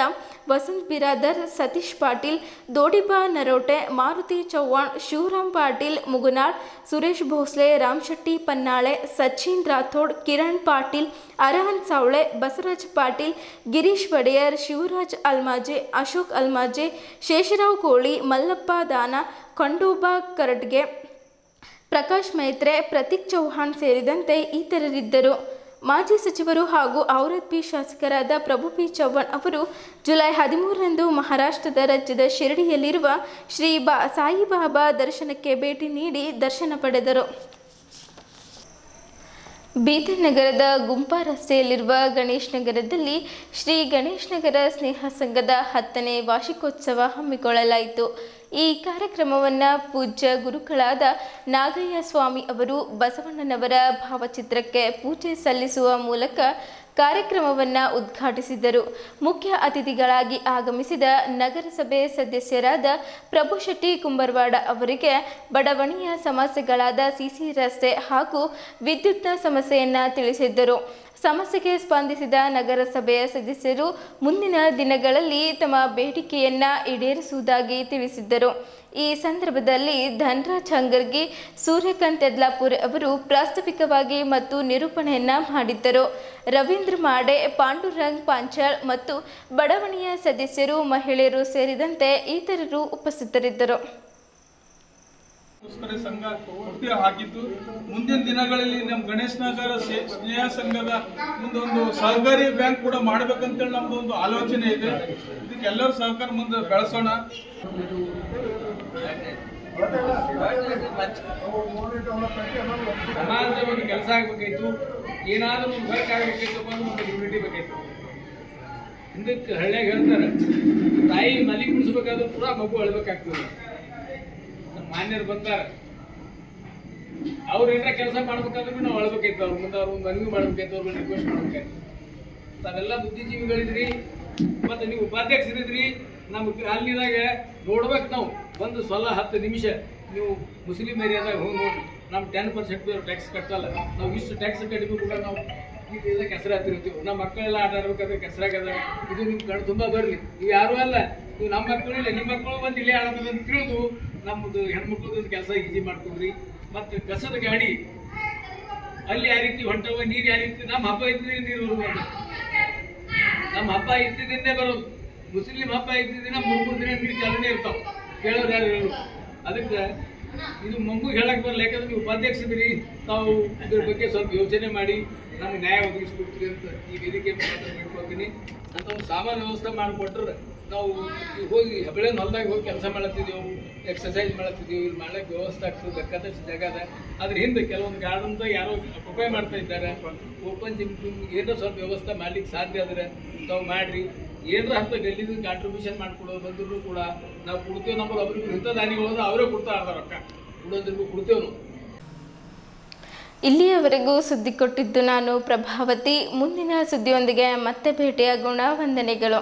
ವಸಂತ್ ಬಿರಾದರ್, ಸತೀಶ್ ಪಾಟೀಲ್, ದೋಡಿಬಾ ನರೋಟೆ, ಮಾರುತಿ ಚವ್ಹಾಣ್, ಶಿವರಾಮ್ ಪಾಟೀಲ್ ಮುಗುನಾಳ್, ಸುರೇಶ್ ಭೋಸ್ಲೆ, ರಾಮಶೆಟ್ಟಿ ಪನ್ನಾಳೆ, ಸಚಿನ್ ರಾಥೋಡ್, ಕಿರಣ್ ಪಾಟೀಲ್, ಅರಹನ್ ಸಾವಳೆ, ಬಸವರಾಜ್ ಪಾಟೀಲ್, ಗಿರೀಶ್ ಒಡೆಯರ್, ಶಿವರಾಜ್ ಅಲ್ಮಾಜೆ, ಅಶೋಕ್ ಅಲ್ಮಾಜೆ, ಶೇಷರಾವ್ ಕೋಳಿ, ಮಲ್ಲಪ್ಪ ದಾನ, ಖಂಡೋಬಾ ಕರಡ್ಗೆ, ಪ್ರಕಾಶ್ ಮೈತ್ರೆ, ಪ್ರತೀಕ್ ಚೌಹಾಣ್ ಸೇರಿದಂತೆ ಇತರರಿದ್ದರು. ಮಾಜಿ ಸಚಿವರು ಹಾಗೂ ಔರದ್ ಶಾಸಕರಾದ ಪ್ರಭು ಪಿ ಚವ್ಹಾಣ್ ಅವರು ಜುಲೈ 13ರಂದು ಮಹಾರಾಷ್ಟ್ರದ ರಾಜ್ಯದ ಶಿರಡಿಯಲ್ಲಿರುವ ಶ್ರೀ ಸಾಯಿಬಾಬಾ ದರ್ಶನಕ್ಕೆ ಭೇಟಿ ನೀಡಿ ದರ್ಶನ ಪಡೆದರು. ಬೀದರ್ ನಗರದ ಗುಂಪಾ ರಸ್ತೆಯಲ್ಲಿರುವ ಗಣೇಶ್ ನಗರದಲ್ಲಿ ಶ್ರೀ ಗಣೇಶ್ ನಗರ ಸ್ನೇಹ ಸಂಘದ 10ನೇ ವಾರ್ಷಿಕೋತ್ಸವ ಹಮ್ಮಿಕೊಳ್ಳಲಾಯಿತು. ಈ ಕಾರ್ಯಕ್ರಮವನ್ನು ಪೂಜ್ಯ ಗುರುಗಳಾದ ನಾಗಯ್ಯ ಸ್ವಾಮಿ ಅವರು ಬಸವಣ್ಣನವರ ಭಾವಚಿತ್ರಕ್ಕೆ ಪೂಜೆ ಸಲ್ಲಿಸುವ ಮೂಲಕ ಕಾರ್ಯಕ್ರಮವನ್ನು ಉದ್ಘಾಟಿಸಿದರು. ಮುಖ್ಯ ಅತಿಥಿಗಳಾಗಿ ಆಗಮಿಸಿದ ನಗರಸಭೆ ಸದಸ್ಯರಾದ ಪ್ರಭು ಶೆಟ್ಟಿ ಕುಂಬರ್ವಾಡ ಅವರಿಗೆ ಬಡಾವಣೆಯ ಸಮಸ್ಯೆಗಳಾದ ಸಿಸಿ ರಸ್ತೆ ಹಾಗೂ ವಿದ್ಯುತ್ನ ಸಮಸ್ಯೆಯನ್ನು ತಿಳಿಸಿದ್ದರು. ಸಮಸ್ಯೆಗೆ ಸ್ಪಂದಿಸಿದ ನಗರಸಭೆಯ ಸದಸ್ಯರು ಮುಂದಿನ ದಿನಗಳಲ್ಲಿ ತಮ್ಮ ಬೇಡಿಕೆಯನ್ನು ಈಡೇರಿಸುವುದಾಗಿ ತಿಳಿಸಿದ್ದರು. ಈ ಸಂದರ್ಭದಲ್ಲಿ ಧನ್ರಾಜ್ ಹಂಗರ್ಗಿ, ಸೂರ್ಯಕಾಂತ್ ಯದ್ಲಾಪುರ್ ಅವರು ಪ್ರಾಸ್ತಾವಿಕವಾಗಿ ಮತ್ತು ನಿರೂಪಣೆಯನ್ನು ಮಾಡಿದ್ದರು. ರವೀಂದ್ರ ಮಾಡೆ, ಪಾಂಡುರಂಗ್ ಪಾಂಚಾಳ್ ಮತ್ತು ಬಡಾವಣೆಯ ಸದಸ್ಯರು, ಮಹಿಳೆಯರು ಸೇರಿದಂತೆ ಇತರರು ಉಪಸ್ಥಿತರಿದ್ದರು. ಸಂಘ ಹುಟ್ಟಿ ಹಾಕಿದ್ದು ಮುಂದಿನ ದಿನಗಳಲ್ಲಿ ನಮ್ಮ ಗಣೇಶ್ ನಗರ ಸ್ನೇಹ ಸಂಘದ ಮುಂದೊಂದು ಸಹಕಾರಿ ಬ್ಯಾಂಕ್ ಕೂಡ ಮಾಡ್ಬೇಕಂತೇಳಿ ನಮ್ದು ಒಂದು ಆಲೋಚನೆ ಇದೆ. ಇದಕ್ಕೆ ಎಲ್ಲರೂ ಸಹಕಾರ ಮುಂದೆ ಬೆಳೆಸೋಣ. ಸಮಾಜದ ಒಂದು ಕೆಲಸ ಆಗ್ಬೇಕಾಯ್ತು, ಏನಾದ್ರೂ ಒಂದು ವರ್ಕ್ ಆಗ್ಬೇಕಾಯ್ತು, ಒಂದು ಯೂನಿಟಿ ಬೇಕಾಯ್ತು. ಹಿಂದಕ್ಕೆ ಹಳ್ಳಿಯಾಗ ಹೇಳ್ತಾರೆ, ತಾಯಿ ಮಲಿ ಕುಣಿಸ್ಬೇಕಾದ್ರೂ ಕೂಡ ಮಗು ಅಳ್ಬೇಕಾಗ್ತದೆ. ಮಾನ್ಯರು ಬಂದಾರ, ಅವ್ರು ಏನಾರ ಕೆಲಸ ಮಾಡ್ಬೇಕಾದ್ರೂ ನಾವು ಅಳ್ಬೇಕಾಯ್ತು. ಅವ್ರ ಮುಂದೆ ಅವ್ರ ಮನವಿ ಮಾಡ್ಬೇಕಾಯ್ತು, ಅವ್ರ ರಿಕ್ವೆಸ್ಟ್ ಮಾಡ್ಬೇಕಾಯ್ತು. ತಾವೆಲ್ಲ ಬುದ್ಧಿಜೀವಿಗಳಿದ್ರಿ, ಮತ್ತೆ ನೀವು ಉಪಾಧ್ಯಕ್ಷರಿದ್ರಿ. ನಮ್ಗೆ ಅಲ್ಲಿದಾಗ ನೋಡ್ಬೇಕು, ನಾವು ಒಂದು 10 ನಿಮಿಷ ನೀವು ಮುಸ್ಲಿಂ ಏರಿಯಾದಾಗ ಹೋಗಿ ನೋಡ್ರಿ. ನಮ್ಮ 10% ಟ್ಯಾಕ್ಸ್ ಕಟ್ಟಲ್ಲ. ನಾವು ಇಷ್ಟು ಟ್ಯಾಕ್ಸ್ ಕಡಿಮೆ ಕೂಡ ನಾವು ಇದೆಲ್ಲ ಕೆಸರು ಹತ್ತಿರ್ತೀವಿ. ನಮ್ಮ ಮಕ್ಕಳೆಲ್ಲ ಆಟ ಆಡ್ಬೇಕಾದ್ರೆ ಕೆಸರಾಗದ. ಇದು ನಿಮ್ಮ ಕಣ್ಣು ತುಂಬ ಬರಲಿ. ನೀವು ಯಾರೂ ಅಲ್ಲ, ನೀವು ನಮ್ಮ ಮಕ್ಕಳು ಇಲ್ಲ, ನಿಮ್ಮ ಮಕ್ಕಳು ಬಂದು ಇಲ್ಲೇ ಆಡೋದು ಅಂತ ತಿಳಿದು ನಮ್ಮದು ಹೆಣ್ಮಕ್ಳದ್ದು ಕೆಲಸ ಈಸಿ ಮಾಡ್ಕೊಡ್ರಿ. ಮತ್ತು ಕಸದ ಗಾಡಿ ಅಲ್ಲಿ ಯಾವ ರೀತಿ ಹೊಂಟವ, ನೀರು ಯಾವ ರೀತಿ, ನಮ್ಮ ಹಬ್ಬ ಇದ್ದಿದ್ರೆ ನೀರು ಬರೋದು. ನಮ್ಮ ಹಬ್ಬ ಇದ್ದಿದ್ದನ್ನೇ ಬರೋದು. ಮುಸ್ಲಿಂ ಹಬ್ಬ ಇದ್ದಿದ್ದಿನ 3 ದಿನ ನೀರು ಚಾಲನೆ ಇರ್ತಾವ. ಕೇಳೋರು ಯಾರು ಹೇಳು. ಅದಕ್ಕೆ ಇದು ಮಗು ಹೇಳಕ್ ಬರಲ್ಲ. ಯಾಕಂದ್ರೆ ನೀವು ಉಪಾಧ್ಯಕ್ಷರಿದ್ದೀರಿ, ತಾವು ಇದ್ರ ಬಗ್ಗೆ ಸ್ವಲ್ಪ ಯೋಚನೆ ಮಾಡಿ ನಮ್ಗೆ ನ್ಯಾಯ ಒದಗಿಸ್ಕೊಡ್ತೀರಿ ಅಂತ ಈ ವೇದಿಕೆ ಮಾಡ್ಕೊತೀನಿ. ಅಂತ ಒಂದು ಸಾಮಾನ್ಯ ವ್ಯವಸ್ಥೆ ಮಾಡಿಕೊಟ್ರೆ ನಾವು ಹೋಗಿ ಹೆಬ್ಬಳೆನ ಹೊಲದಾಗ ಹೋಗಿ ಕೆಲಸ ಮಾಡತ್ತಿದ್ದೆವು, ಎಕ್ಸಸೈಸ್ ಮಾಡತ್ತಿದ್ದೆವು. ಇಲ್ಲಿ ಮಾಡ್ಲಿಕ್ಕೆ ವ್ಯವಸ್ಥೆ ಆಗ್ತದೆ, ಬೇಕಾದಷ್ಟು ಜಾಗ ಅದ. ಅದ್ರ ಹಿಂದೆ ಕೆಲವೊಂದು ಗಾರ್ಡನ್ದ ಯಾರೋ ಉಪಾಯ ಮಾಡ್ತಾ ಇದ್ದಾರೆ. ಓಪನ್ ಜಿಮ್ ಏನೋ ಸ್ವಲ್ಪ ವ್ಯವಸ್ಥೆ ಮಾಡ್ಲಿಕ್ಕೆ ಸಾಧ್ಯ ಆದರೆ ತಾವು ಮಾಡ್ರಿ. ಏನರ ಹತ್ತು ಡೆಲ್ಲಿದು ಕಾಂಟ್ರಿಬ್ಯೂಷನ್ ಮಾಡ್ಕೊಡೋದು ಬಂದ್ರು ಕೂಡ ನಾವು ಕೊಡ್ತೇವೆ. ನಮ್ಮಲ್ಲಿ ಒಬ್ರಿಗೆ ಹಿತದಾನಿಗಳು ಅವರೇ ಕೊಡ್ತಾ ಇರ್ತಾರೆ ರೊಕ್ಕ, ಕೊಡೋದ್ರಿಗೂ ಕೊಡ್ತೇವೆ ನಾವು. ಇಲ್ಲಿಯವರೆಗೂ ಸುದ್ದಿ ಕೊಟ್ಟಿದ್ದು ನಾನು ಪ್ರಭಾವತಿ. ಮುಂದಿನ ಸುದ್ದಿಯೊಂದಿಗೆ ಮತ್ತೆ ಭೇಟಿಯಾಗೋಣ. ವಂದನೆಗಳು.